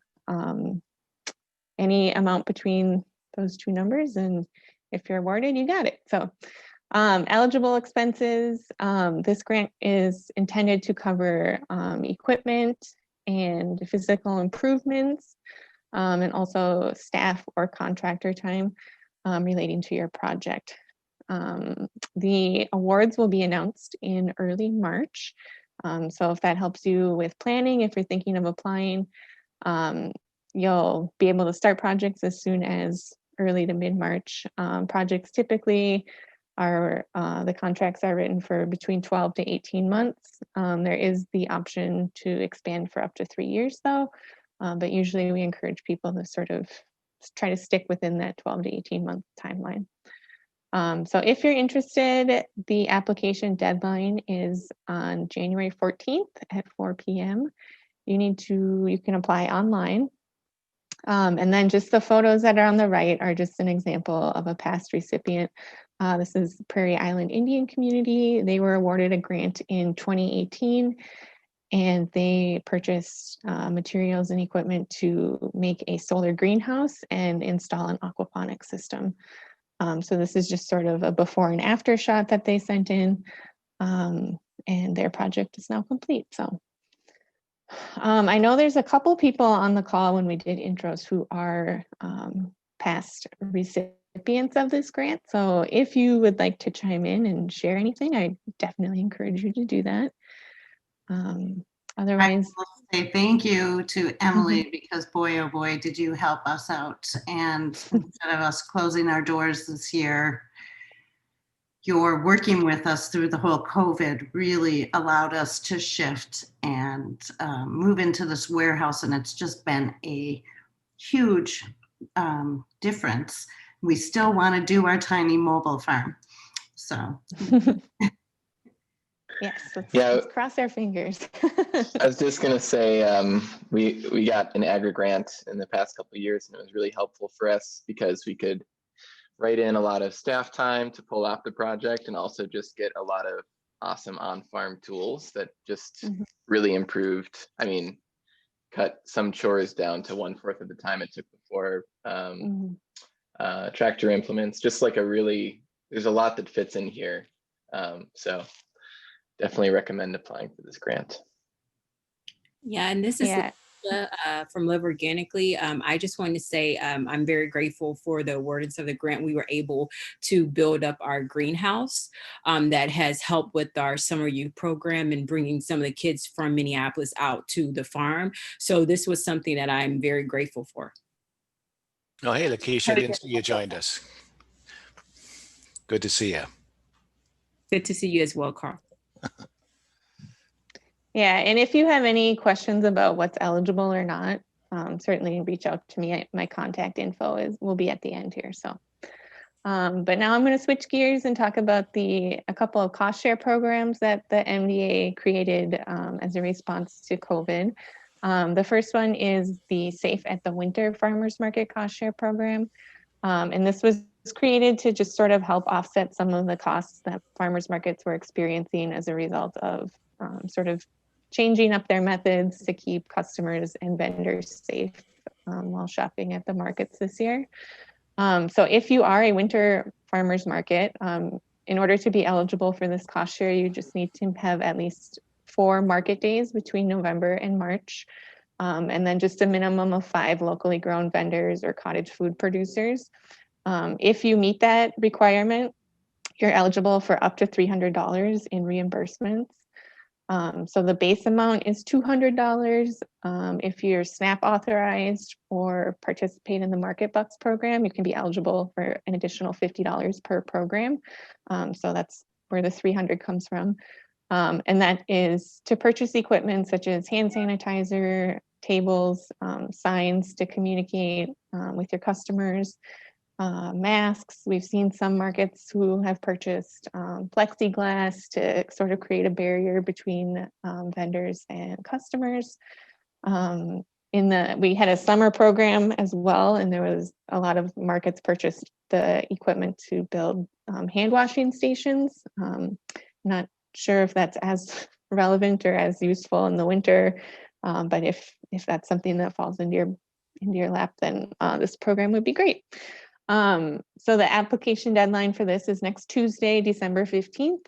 any amount between those two numbers, and if you're awarded, you got it. So eligible expenses, this grant is intended to cover equipment and physical improvements, and also staff or contractor time relating to your project. The awards will be announced in early March. So if that helps you with planning, if you're thinking of applying, you'll be able to start projects as soon as early to mid-March. Projects typically are, the contracts are written for between 12 to 18 months. There is the option to expand for up to 3 years though, but usually we encourage people to sort of try to stick within that 12 to 18 month timeline. So if you're interested, the application deadline is on January 14th at 4 p.m. You can apply online. And then just the photos that are on the right are just an example of a past recipient. This is the Prairie Island Indian Community. They were awarded a grant in 2018, and they purchased materials and equipment to make a solar greenhouse and install an aquaponics system. So this is just sort of a before and after shot that they sent in, and their project is now complete. So I know there's a couple people on the call when we did intros who are past recipients recipients of this grant. So if you would like to chime in and share anything, I definitely encourage you to do that. Otherwise, I will say thank you to Emily because boy, oh boy, did you help us out. And instead of us closing our doors this year, your working with us through the whole COVID really allowed us to shift and move into this warehouse. And it's just been a huge difference. We still want to do our tiny mobile farm. So. yes, Yeah. let's cross our fingers. I was just gonna say, we got an Agrid grant in the past couple of years, and it was really helpful for us because we could write in a lot of staff time to pull off the project, and also just get a lot of awesome on-farm tools that just really improved. I mean, cut some chores down to 1/4 of the time it took before. Tractor implements, just like there's a lot that fits in here. So definitely recommend applying for this grant. Yeah, and this is from Live Organically. I just wanted to say I'm very grateful for the awardance of the grant. We were able to build up our greenhouse that has helped with our summer youth program and bringing some of the kids from Minneapolis out to the farm. So this was something that I'm very grateful for. Oh, hey, Lakeisha, you joined us. Good to see you. Good to see you as well, Carl. Yeah, and if you have any questions about what's eligible or not, certainly reach out to me. My contact info will be at the end here. So, but now I'm going to switch gears and talk about a couple of cost share programs that the MDA created as a response to COVID. The first one is the Safe at the Winter Farmers Market Cost Share Program. And this was created to just sort of help offset some of the costs that farmers markets were experiencing as a result of sort of changing up their methods to keep customers and vendors safe while shopping at the markets this year. So if you are a winter farmers market, in order to be eligible for this cost share, you just need to have at least 4 market days between November and March, and then just a minimum of 5 locally grown vendors or cottage food producers. If you meet that requirement, you're eligible for up to $300 in reimbursements. So the base amount is $200. If you're SNAP authorized or participate in the Market Bucks program, you can be eligible for an additional $50 per program. So that's where the $300 comes from. And that is to purchase equipment such as hand sanitizer, tables, signs to communicate with your customers, masks. We've seen some markets who have purchased plexiglass to sort of create a barrier between vendors and customers. We had a summer program as well, and there was a lot of markets purchased the equipment to build hand washing stations. Not sure if that's as relevant or as useful in the winter, but if that's something that falls into your lap, then this program would be great. So the application deadline for this is next Tuesday, December 15th.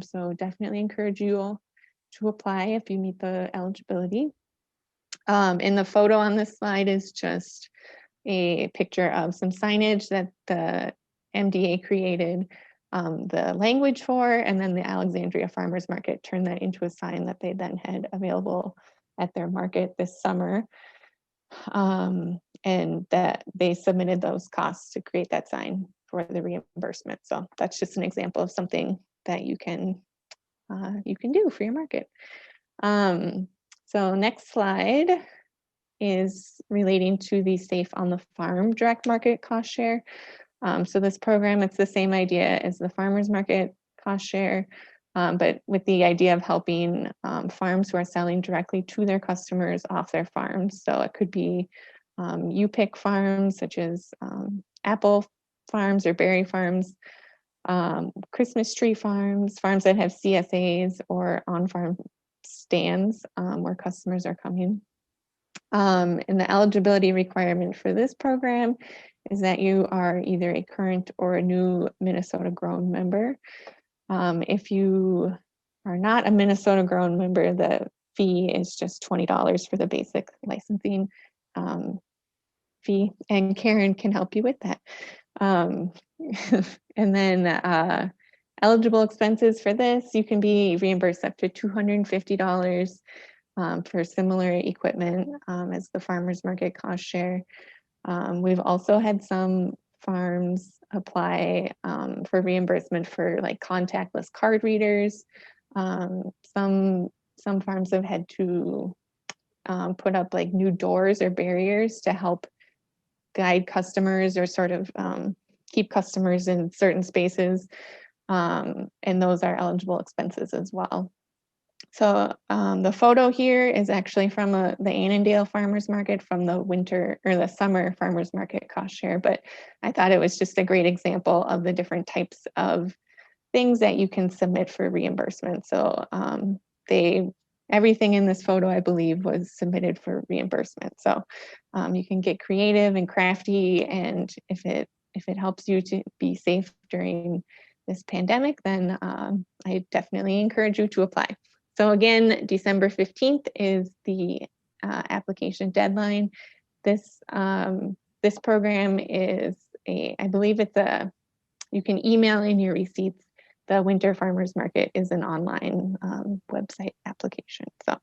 So definitely encourage you all to apply if you meet the eligibility. And the photo on this slide is just a picture of some signage that the MDA created the language for, and then the Alexandria Farmers Market turned that into a sign that they then had available at their market this summer. And that they submitted those costs to create that sign for the reimbursement. So that's just an example of something that you can do for your market. So next slide is relating to the Safe on the Farm direct market cost share. So this program, it's the same idea as the farmers market cost share, but with the idea of helping farms who are selling directly to their customers off their farms. So it could be you pick farms such as apple farms or berry farms, Christmas tree farms, farms that have CSAs or on-farm stands where customers are coming. And the eligibility requirement for this program is that you are either a current or a new Minnesota grown member. If you are not a Minnesota grown member, the fee is just $20 for the basic licensing fee, and Karen can help you with that. Um, and then eligible expenses for this, you can be reimbursed up to $250 for similar equipment as the farmers market cost share. We've also had some farms apply for reimbursement for like contactless card readers. Some farms have had to put up like new doors or barriers to help guide customers or sort of keep customers in certain spaces. And those are eligible expenses as well. So the photo here is actually from the Annandale Farmers Market from the winter or the summer farmers market cost share, but I thought it was just a great example of the different types of things that you can submit for reimbursement. So everything in this photo, I believe, was submitted for reimbursement. So you can get creative and crafty, and if it helps you to be safe during this pandemic, then I definitely encourage you to apply. So again, December 15th is the application deadline. This program is I believe you can email in your receipts. The Winter Farmers Market is an online website application. So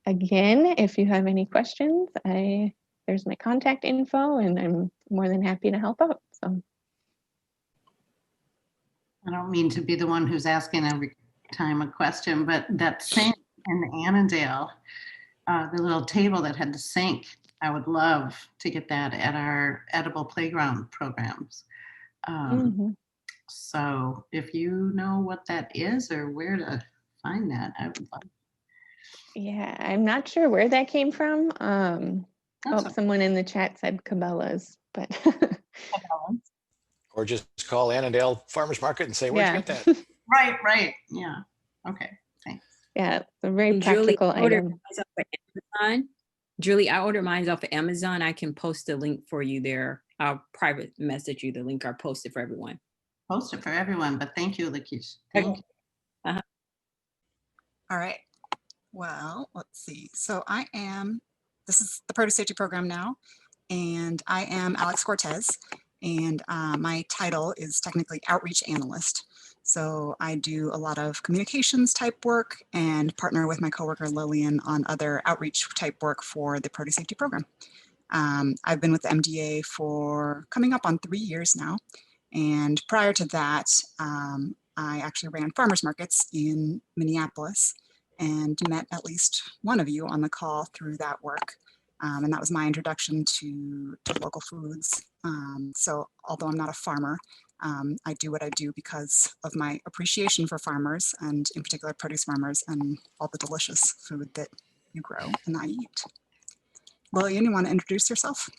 again, if you have any questions, there's my contact info, and I'm more than happy to help out. So I don't mean to be the one who's asking every time a question, but that sink in Annandale, the little table that had the sink, I would love to get that at our edible playground programs. So if you know what that is or where to find that, I would love. Yeah, I'm not sure where that came from. Someone in the chat said Cabela's, but Or just call Annandale Farmers Market and say, where'd you get that? Right. Yeah. Okay. Thanks. Yeah, it's a very practical item. Julie, I ordered mine off of Amazon. I can post a link for you there. I'll private message you the link or post it for everyone. Post it for everyone, but thank you, Lakeisha. Thank you. All right. Well, let's see. So this is the Produce Safety Program now, and I am Alex Cortes, and my title is technically Outreach Analyst. So I do a lot of communications type work and partner with my coworker Lillian on other outreach type work for the Produce Safety Program. I've been with the MDA for coming up on 3 years now. And prior to that, I actually ran farmers markets in Minneapolis and met at least one of you on the call through that work. And that was my introduction to local foods. So although I'm not a farmer, I do what I do because of my appreciation for farmers, and in particular produce farmers, and all the delicious food that you grow and I eat. Lillian, you want to introduce yourself?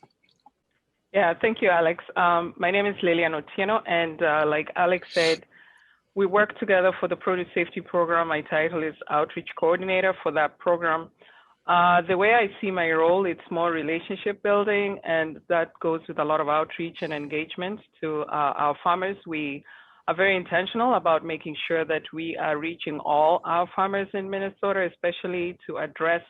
Yeah, thank you, Alex. My name is Lillian Otieno, and like Alex said, we work together for the Produce Safety Program. My title is Outreach Coordinator for that program. The way I see my role, it's more relationship building, and that goes with a lot of outreach and engagement to our farmers. We are very intentional about making sure that we are reaching all our farmers in Minnesota, especially to address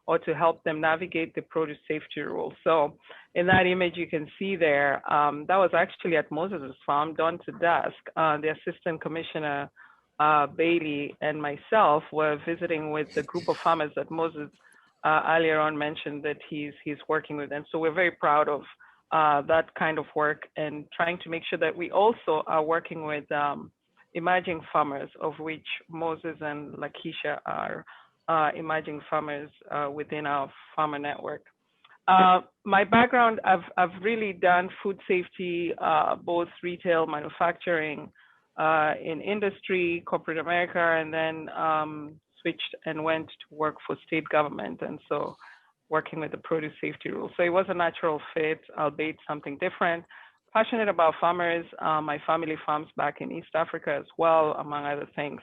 or to help them navigate the produce safety rules. So in that image you can see there, that was actually at Moses' farm, dawn to dusk. The Assistant Commissioner Bailey and myself were visiting with the group of farmers that Moses earlier on mentioned that he's working with. And so we're very proud of that kind of work and trying to make sure that we also are working with emerging farmers, of which Moses and Lakeisha are emerging farmers within our farmer network. My background, I've really done food safety, both retail, manufacturing, in industry, corporate America, and then switched and went to work for state government. And so working with the produce safety rules. So it was a natural fit, albeit something different. Passionate about farmers. My family farms back in East Africa as well, among other things.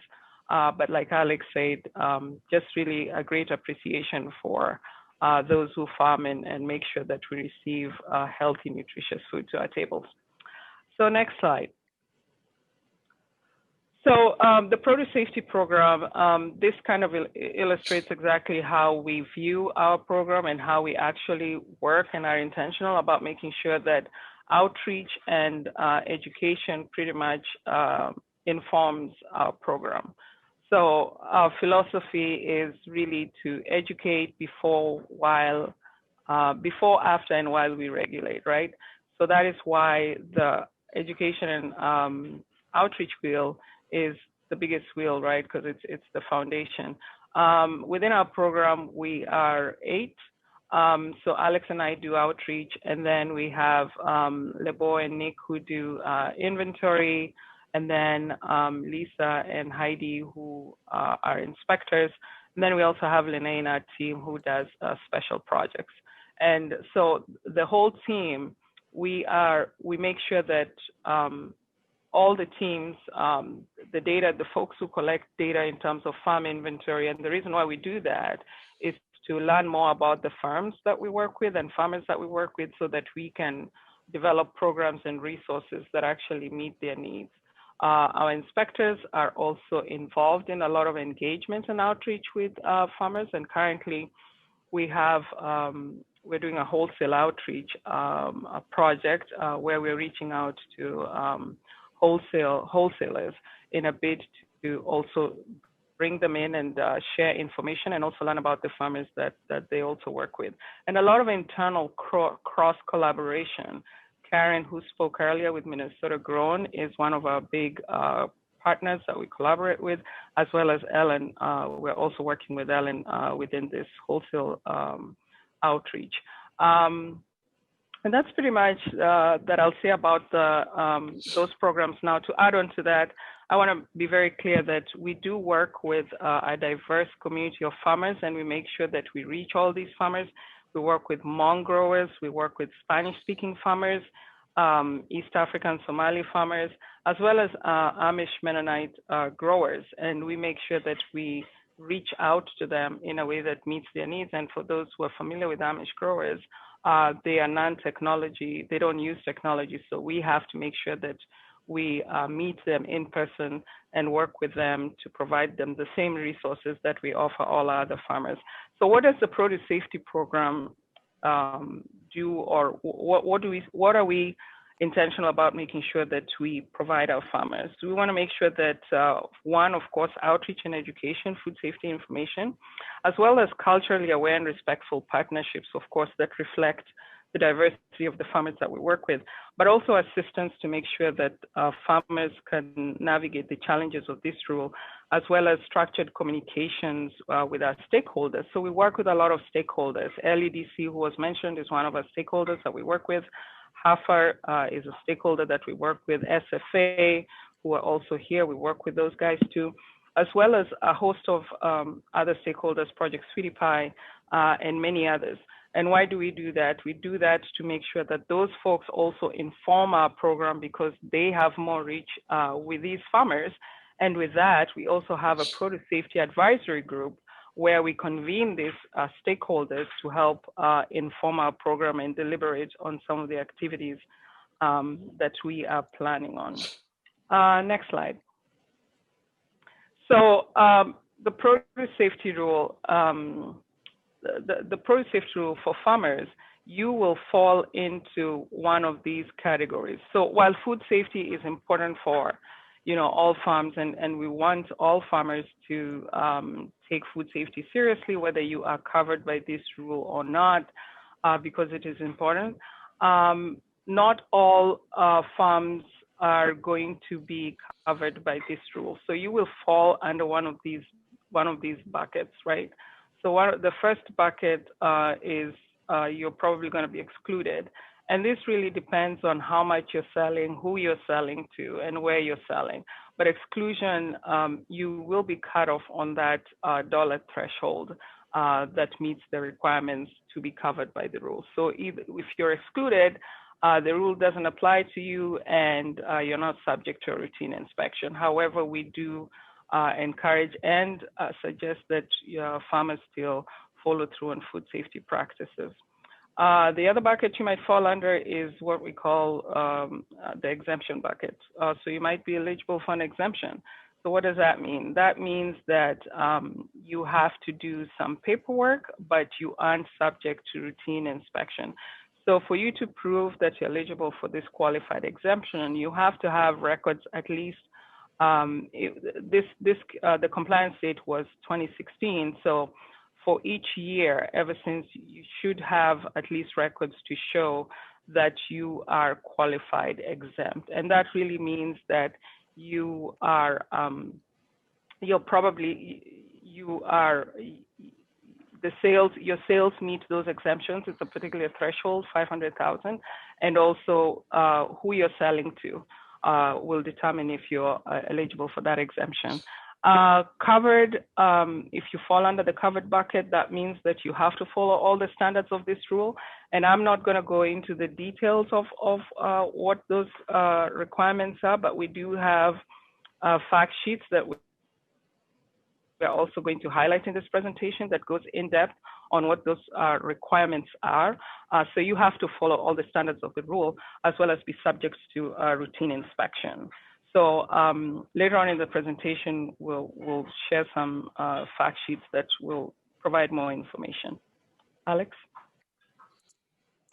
But like Alex said, just really a great appreciation for those who farm and make sure that we receive healthy, nutritious food to our tables. So next slide. So the Produce Safety Program, this kind of illustrates exactly how we view our program and how we actually work and are intentional about making sure that outreach and education pretty much informs our program. So our philosophy is really to educate before, after, and while we regulate, right? So that is why the education and outreach wheel is the biggest wheel, right? Because it's the foundation. Within our program, we are 8. So Alex and I do outreach, and then we have Lebo and Nick who do inventory, and then Lisa and Heidi who are inspectors. And then we also have Lene in our team who does special projects. And so the whole team, we make sure that all the teams, the data, the folks who collect data in terms of farm inventory, and the reason why we do that is to learn more about the farms that we work with and farmers that we work with so that we can develop programs and resources that actually meet their needs. Our inspectors are also involved in a lot of engagement and outreach with farmers, and currently we have, we're doing a wholesale outreach a project where we're reaching out to wholesalers in a bid to also bring them in and share information and also learn about the farmers that they also work with. And a lot of internal cross collaboration. Karen, who spoke earlier with Minnesota Grown, is one of our big partners that we collaborate with, as well as Ellen. We're also working with Ellen within this wholesale outreach. And that's pretty much that I'll say about those programs. Now, to add on to that, I want to be very clear that we do work with a diverse community of farmers, and we make sure that we reach all these farmers. We work with Hmong growers, we work with Spanish-speaking farmers, East African Somali farmers, as well as Amish Mennonite growers. And we make sure that we reach out to them in a way that meets their needs. And for those who are familiar with Amish growers, they are non-technology, they don't use technology. So we have to make sure that we meet them in person and work with them to provide them the same resources that we offer all other farmers. So what does the Produce Safety Program do, or what are we intentional about making sure that we provide our farmers? We want to make sure that one, of course, outreach and education, food safety information, as well as culturally aware and respectful partnerships, of course, that reflect the diversity of the farmers that we work with, but also assistance to make sure that farmers can navigate the challenges of this rule, as well as structured communications with our stakeholders. So we work with a lot of stakeholders. LEDC, who was mentioned, is one of our stakeholders that we work with. HAFAR is a stakeholder that we work with. SFA, who are also here, we work with those guys too, as well as a host of other stakeholders, Project Sweetie Pie, and many others. And why do we do that? We do that to make sure that those folks also inform our program because they have more reach with these farmers. And with that, we also have a produce safety advisory group where we convene these stakeholders to help inform our program and deliberate on some of the activities that we are planning on. Next slide. So the produce safety rule, the produce safety rule for farmers, you will fall into one of these categories. So while food safety is important for, all farms, and we want all farmers to take food safety seriously, whether you are covered by this rule or not, because it is important. Not all farms are going to be covered by this rule. So you will fall under one of these buckets, right? So the first bucket is you're probably going to be excluded. And this really depends on how much you're selling, who you're selling to, and where you're selling. But exclusion, you will be cut off on that dollar threshold that meets the requirements to be covered by the rule. So if you're excluded, the rule doesn't apply to you and you're not subject to a routine inspection. However, we do encourage and suggest that farmers still follow through on food safety practices. The other bucket you might fall under is what we call the exemption bucket. So you might be eligible for an exemption. So what does that mean? That means that you have to do some paperwork, but you aren't subject to routine inspection. So for you to prove that you're eligible for this qualified exemption, you have to have records at least, the compliance date was 2016. So for each year, ever since, you should have at least records to show that you are qualified exempt. And that really means that you are, your sales meet those exemptions. It's a particular threshold, 500,000, and also who you're selling to will determine if you're eligible for that exemption. Covered, if you fall under the covered bucket, that means that you have to follow all the standards of this rule. And I'm not going to go into the details of what those requirements are, but we do have fact sheets that we're also going to highlight in this presentation that goes in depth on what those requirements are. So you have to follow all the standards of the rule, as well as be subject to routine inspection. So later on in the presentation, we'll share some fact sheets that will provide more information. Alex?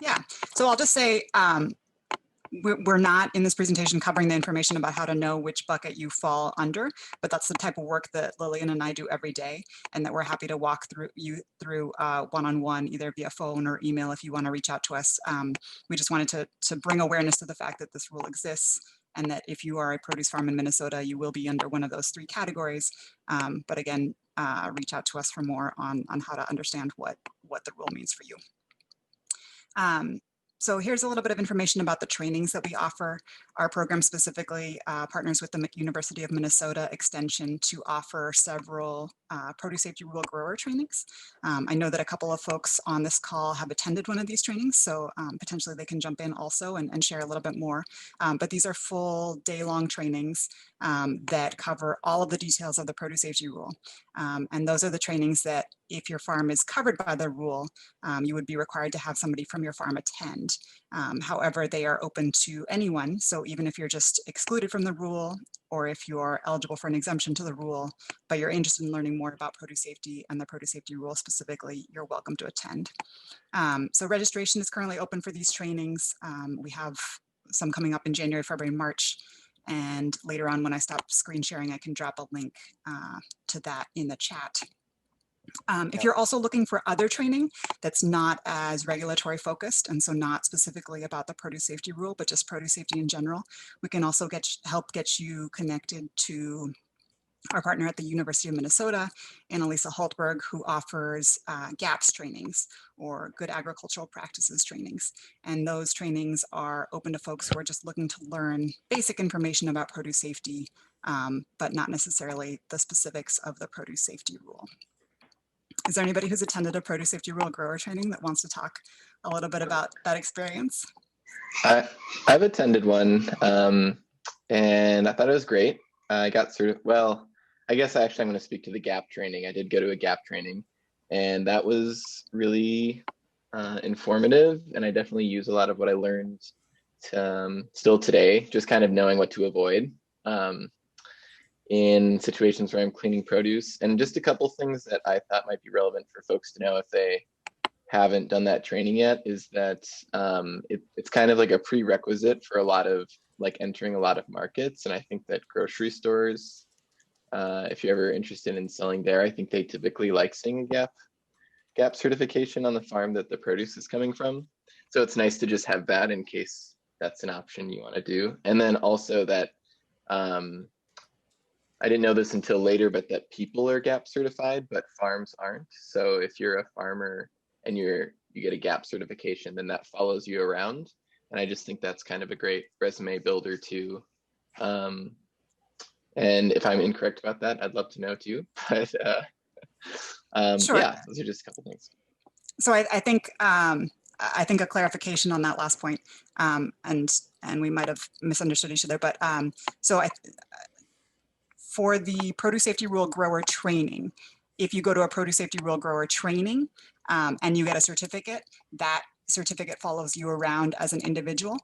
Yeah, so I'll just say, we're not in this presentation covering the information about how to know which bucket you fall under, but that's the type of work that Lillian and I do every day, and that we're happy to walk you through one-on-one, either via phone or email if you want to reach out to us. We just wanted to bring awareness to the fact that this rule exists, and that if you are a produce farm in Minnesota, you will be under one of those three categories. But again, reach out to us for more on how to understand what the rule means for you. So here's a little bit of information about the trainings that we offer. Our program specifically partners with the University of Minnesota Extension to offer several produce safety rule grower trainings. I know that a couple of folks on this call have attended one of these trainings, so potentially they can jump in also and share a little bit more. But these are full day-long trainings that cover all of the details of the produce safety rule. And those are the trainings that, if your farm is covered by the rule, you would be required to have somebody from your farm attend. However, they are open to anyone. So even if you're just excluded from the rule, or if you're eligible for an exemption to the rule, but you're interested in learning more about produce safety and the produce safety rule specifically, you're welcome to attend. So registration is currently open for these trainings. We have some coming up in January, February, March. And later on, when I stop screen sharing, I can drop a link to that in the chat. If you're also looking for other training that's not as regulatory focused, and so not specifically about the produce safety rule, but just produce safety in general, we can also help get you connected to our partner at the University of Minnesota, Annalisa Holtberg, who offers GAPS trainings, or Good Agricultural Practices trainings. And those trainings are open to folks who are just looking to learn basic information about produce safety, but not necessarily the specifics of the produce safety rule. Is there anybody who's attended a produce safety rule grower training that wants to talk a little bit about that experience? I've attended one, and I thought it was great. I got through, well, I guess I'm going to speak to the GAP training. I did go to a GAP training, and that was really informative, and I definitely use a lot of what I learned still today, just kind of knowing what to avoid in situations where I'm cleaning produce. And just a couple things that I thought might be relevant for folks to know if they haven't done that training yet is that it's kind of like a prerequisite for a lot of entering a lot of markets. And I think that grocery stores, if you're ever interested in selling there, I think they typically like seeing a GAP certification on the farm that the produce is coming from. So it's nice to just have that in case that's an option you want to do. And then also that I didn't know this until later, but that people are GAP certified, but farms aren't. So if you're a farmer and you get a GAP certification, then that follows you around. And I just think that's kind of a great resume builder too. And if I'm incorrect about that, I'd love to know too. But Sure. Yeah, those are just a couple things. So I think a clarification on that last point, and we might have misunderstood each other, but for the produce safety rule grower training, if you go to a produce safety rule grower training and you get a certificate, that certificate follows you around as an individual.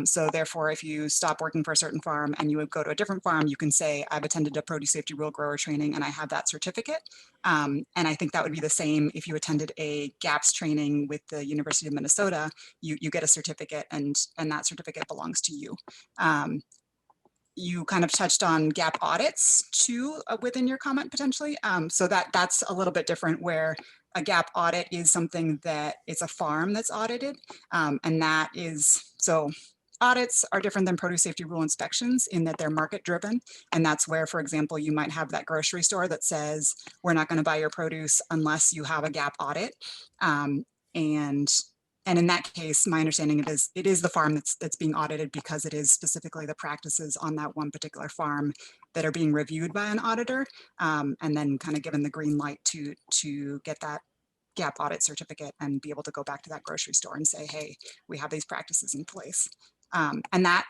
So therefore, if you stop working for a certain farm and you would go to a different farm, you can say, I've attended a produce safety rule grower training and I have that certificate. And I think that would be the same if you attended a GAPS training with the University of Minnesota. You get a certificate, and that certificate belongs to you. You kind of touched on GAP audits too within your comment potentially. So that's a little bit different, where a GAP audit is something that it's a farm that's audited. And that is, so audits are different than produce safety rule inspections in that they're market driven. And that's where, for example, you might have that grocery store that says, we're not going to buy your produce unless you have a GAP audit. And in that case, my understanding it is the farm that's being audited, because it is specifically the practices on that one particular farm that are being reviewed by an auditor, and then kind of given the green light to get that GAP audit certificate and be able to go back to that grocery store and say, hey, we have these practices in place. And that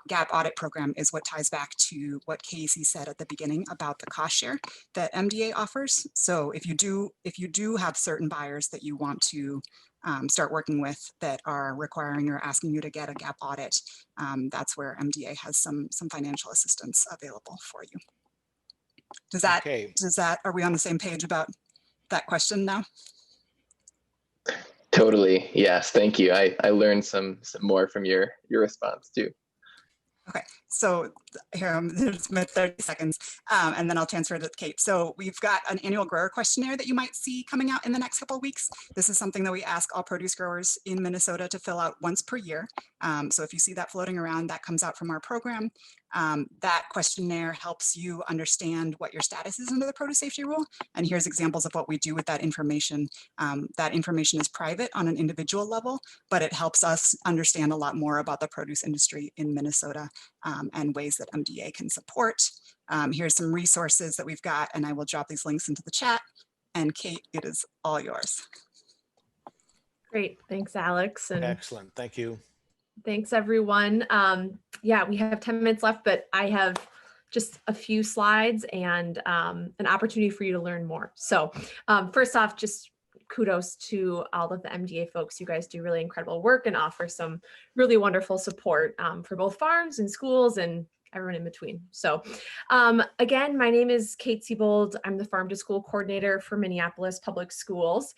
GAP audit program is what ties back to what Casey said at the beginning about the cost share that MDA offers. So if you do have certain buyers that you want to start working with that are requiring or asking you to get a GAP audit, that's where MDA has some financial assistance available for you. Are we on the same page about that question now? Totally. Yes. Thank you. I learned some more from your response too. Okay, so here, there's my 30 seconds, and then I'll transfer to Kate. So we've got an annual grower questionnaire that you might see coming out in the next couple of weeks. This is something that we ask all produce growers in Minnesota to fill out once per year. So if you see that floating around, that comes out from our program. That questionnaire helps you understand what your status is under the produce safety rule. And here's examples of what we do with that information. That information is private on an individual level, but it helps us understand a lot more about the produce industry in Minnesota and ways that MDA can support. Here's some resources that we've got, and I will drop these links into the chat. And Kate, it is all yours. Great, thanks, Alex. And excellent, thank you. Thanks, everyone. Yeah, we have 10 minutes left, but I have just a few slides and an opportunity for you to learn more. So first off, just kudos to all of the MDA folks. You guys do really incredible work and offer some really wonderful support for both farms and schools and everyone in between. So again, my name is Kate Seybold. I'm the Farm to School Coordinator for Minneapolis Public Schools.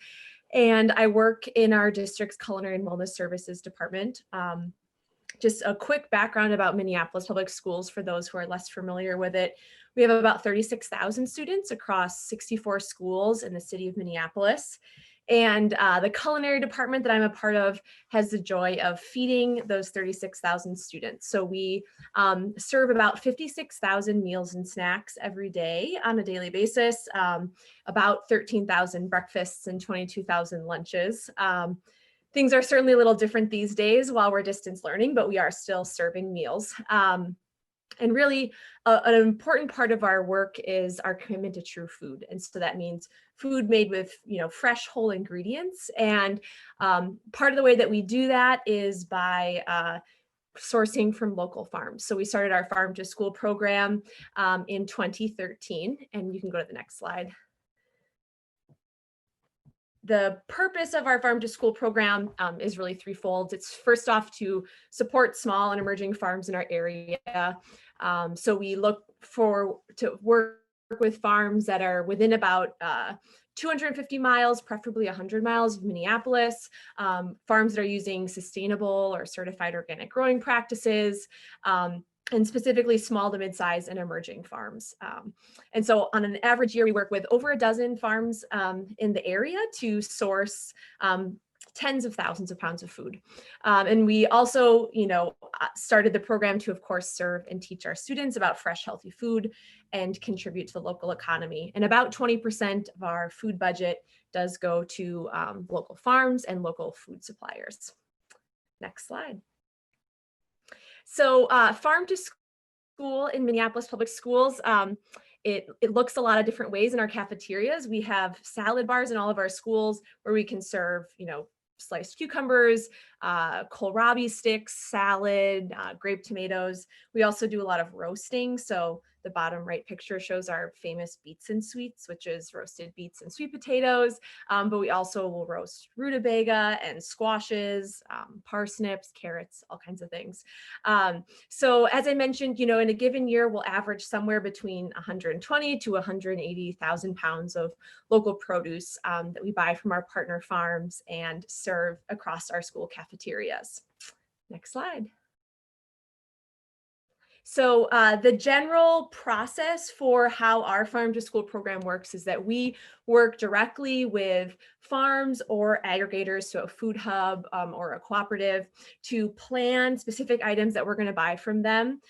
And I work in our district's Culinary and Wellness Services Department. Just a quick background about Minneapolis Public Schools for those who are less familiar with it. We have about 36,000 students across 64 schools in the city of Minneapolis. And the culinary department that I'm a part of has the joy of feeding those 36,000 students. So we serve about 56,000 meals and snacks every day on a daily basis, about 13,000 breakfasts and 22,000 lunches. Things are certainly a little different these days while we're distance learning, but we are still serving meals. And really, an important part of our work is our commitment to true food. And so that means food made with, fresh, whole ingredients. And part of the way that we do that is by sourcing from local farms. So we started our Farm to School program in 2013, and you can go to the next slide. The purpose of our Farm to School program is really threefold. It's first off to support small and emerging farms in our area. So we look to work with farms that are within about 250 miles, preferably 100 miles of Minneapolis, farms that are using sustainable or certified organic growing practices, and specifically small to mid-size and emerging farms. And so on an average year, we work with over a dozen farms in the area to source tens of thousands of pounds of food. And we also, started the program to, of course, serve and teach our students about fresh, healthy food and contribute to the local economy. And about 20% of our food budget does go to local farms and local food suppliers. Next slide. So Farm to School in Minneapolis Public Schools, it looks a lot of different ways in our cafeterias. We have salad bars in all of our schools where we can serve, sliced cucumbers, kohlrabi sticks, salad, grape tomatoes. We also do a lot of roasting. So The bottom right picture shows our famous beets and sweets, which is roasted beets and sweet potatoes. But we also will roast rutabaga and squashes, parsnips, carrots, all kinds of things. So as I mentioned, in a given year, we'll average somewhere between 120 to 180,000 pounds of local produce that we buy from our partner farms and serve across our school cafeterias. Next slide. So the general process for how our farm to school program works is that we work directly with farms or aggregators, so a food hub or a cooperative, to plan specific items that we're going to buy from them.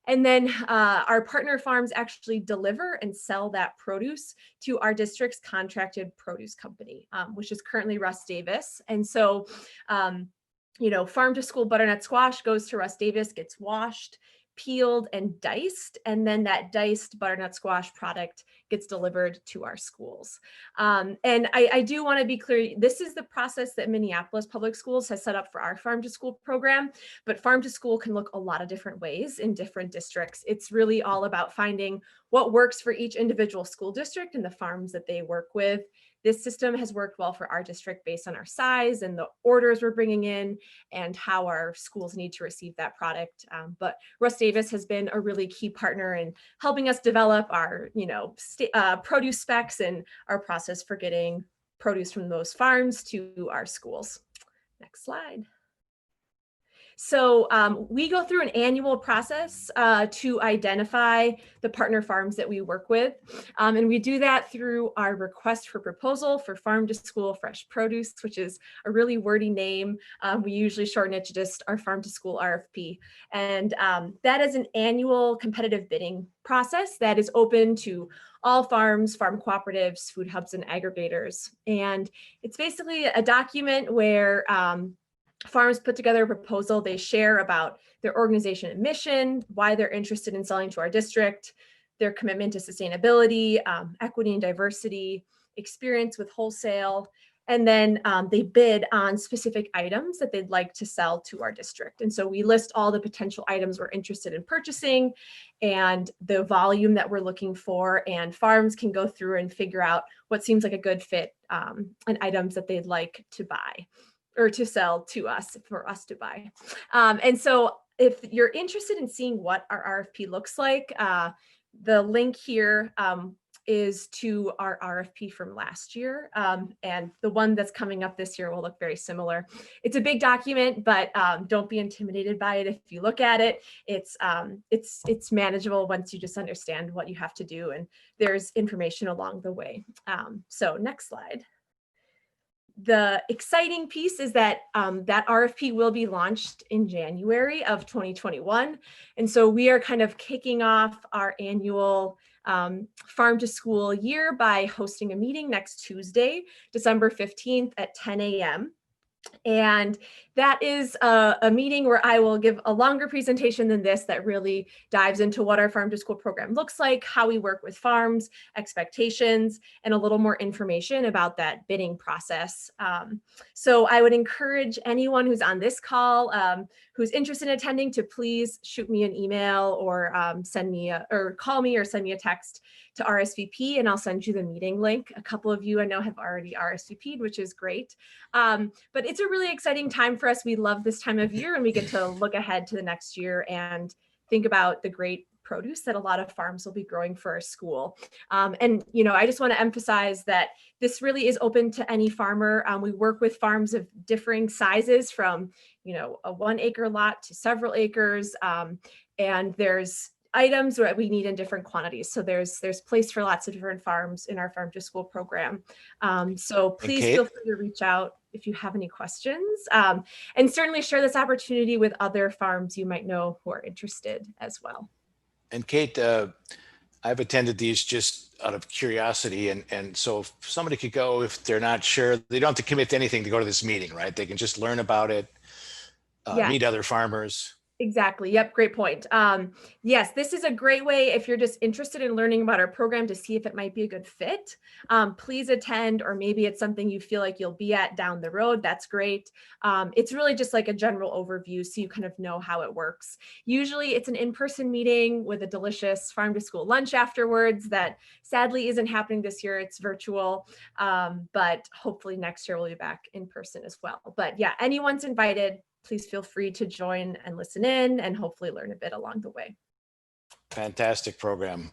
And then our partner farms actually deliver and sell that produce to our district's contracted produce company, which is currently Russ Davis. And so, farm to school butternut squash goes to Russ Davis, gets washed, peeled and diced, and then that diced butternut squash product gets delivered to our schools. And I do want to be clear, this is the process that Minneapolis Public Schools has set up for our farm to school program, but farm to school can look a lot of different ways in different districts. It's really all about finding what works for each individual school district and the farms that they work with. This system has worked well for our district based on our size and the orders we're bringing in and how our schools need to receive that product. But Russ Davis has been a really key partner in helping us develop our, produce specs and our process for getting produce from those farms to our schools. Next slide. So we go through an annual process to identify the partner farms that we work with. And we do that through our request for proposal for farm to school fresh produce, which is a really wordy name. We usually shorten it to just our farm to school RFP. And that is an annual competitive bidding process that is open to all farms, farm cooperatives, food hubs, and aggregators. And it's basically a document where farms put together a proposal. They share about their organization and mission, why they're interested in selling to our district, their commitment to sustainability, equity and diversity, experience with wholesale, and then they bid on specific items that they'd like to sell to our district. And so we list all the potential items we're interested in purchasing and the volume that we're looking for, and farms can go through and figure out what seems like a good fit and items that they'd like to buy or to sell to us for us to buy. And so if you're interested in seeing what our RFP looks like, the link here is to our RFP from last year. And the one that's coming up this year will look very similar. It's a big document, but don't be intimidated by it. If you look at it, it's manageable once you just understand what you have to do, and there's information along the way. So next slide. The exciting piece is that that RFP will be launched in January of 2021. And so we are kind of kicking off our annual farm to school year by hosting a meeting next Tuesday, December 15th at 10 a.m. And that is a meeting where I will give a longer presentation than this that really dives into what our farm to school program looks like, how we work with farms, expectations, and a little more information about that bidding process. So I would encourage anyone who's on this call who's interested in attending to please shoot me an email or call me or send me a text to RSVP, and I'll send you the meeting link. A couple of you I know have already RSVP'd, which is great. But it's a really exciting time for us. We love this time of year, and we get to look ahead to the next year and think about the great produce that a lot of farms will be growing for our school. And, I just want to emphasize that this really is open to any farmer. We work with farms of differing sizes from, a 1 acre lot to several acres. And there's items that we need in different quantities. So there's place for lots of different farms in our farm to school program. So please feel free to reach out if you have any questions, and certainly share this opportunity with other farms you might know who are interested as well. And Kate, I've attended these just out of curiosity. And so if somebody could go, if they're not sure, they don't have to commit to anything to go to this meeting, right? They can just learn about it, meet other farmers. Exactly. Yep. Great point. Yes, this is a great way if you're just interested in learning about our program to see if it might be a good fit. Please attend, or maybe it's something you feel like you'll be at down the road. That's great. It's really just like a general overview so you kind of know how it works. Usually it's an in-person meeting with a delicious farm to school lunch afterwards that sadly isn't happening this year. It's virtual, but hopefully next year we'll be back in person as well. But yeah, anyone's invited. Please feel free to join and listen in and hopefully learn a bit along the way. Fantastic program.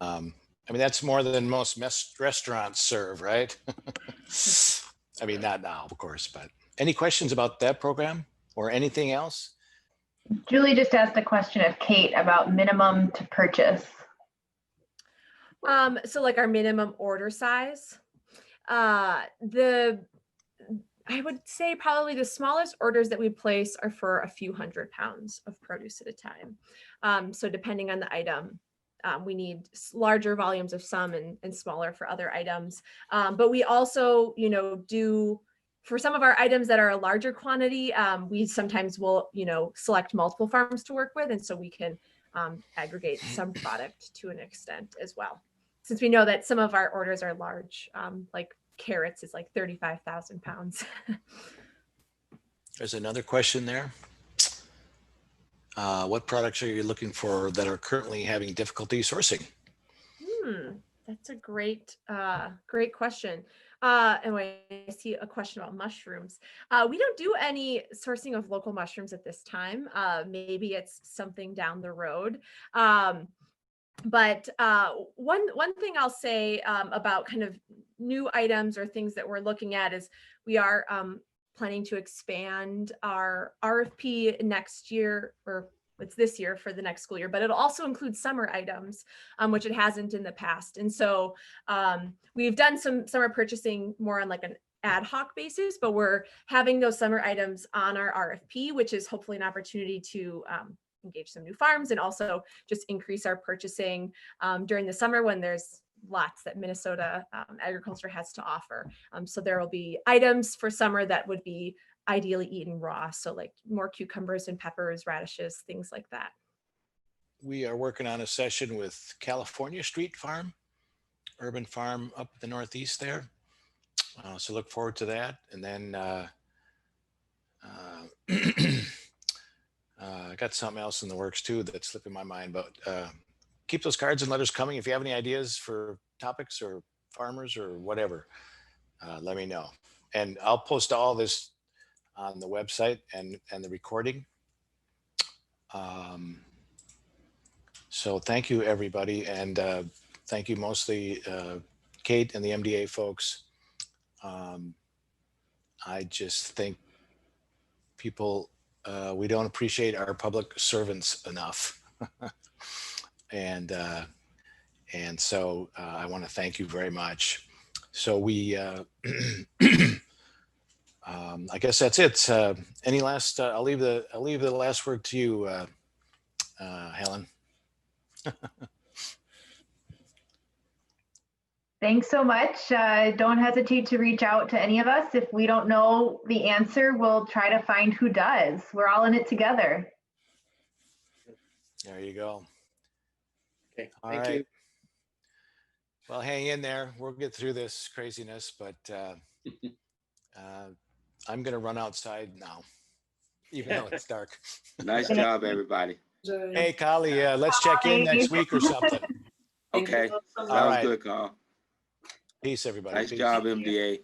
I mean, that's more than most restaurants serve, right? I mean, not now, of course, but any questions about that program or anything else? Julie just asked a question of Kate about minimum to purchase. So like our minimum order size, I would say probably the smallest orders that we place are for a few £100 of produce at a time. So depending on the item, we need larger volumes of some and smaller for other items. But we also, do for some of our items that are a larger quantity, we sometimes will, select multiple farms to work with. And so we can aggregate some product to an extent as well. Since we know that some of our orders are large, like carrots is like 35,000 pounds. There's another question there. What products are you looking for that are currently having difficulty sourcing? That's a great question. Anyway, I see a question about mushrooms. We don't do any sourcing of local mushrooms at this time. Maybe it's something down the road. But one thing I'll say about kind of new items or things that we're looking at is we are planning to expand our RFP next year, or it's this year for the next school year, but it'll also include summer items, which it hasn't in the past. And so we've done some summer purchasing more on like an ad hoc basis, but we're having those summer items on our RFP, which is hopefully an opportunity to engage some new farms and also just increase our purchasing during the summer when there's lots that Minnesota agriculture has to offer. So there will be items for summer that would be ideally eaten raw. So like more cucumbers and peppers, radishes, things like that. We are working on a session with California Street Farm, urban farm up the Northeast there. So look forward to that. And then I got something else in the works too that's slipping my mind, but keep those cards and letters coming. If you have any ideas for topics or farmers or whatever, let me know. And I'll post all this on the website and the recording. So thank you, everybody. And thank you mostly Kate and the MDA folks. I just think people, we don't appreciate our public servants enough. And so I want to thank you very much. So we, I guess that's it. Any last, I'll leave the last word to you, Helen. Thanks so much. Don't hesitate to reach out to any of us. If we don't know the answer, we'll try to find who does. We're all in it together. There you go. Okay, All thank right. you. Well, hang in there. We'll get through this craziness, but I'm going to run outside now, even though it's dark. Nice job, everybody. Hey, Kali, let's check in next week or something. Okay, All sounds right. good, Carl. Peace, everybody. Nice Peace. job, MDA.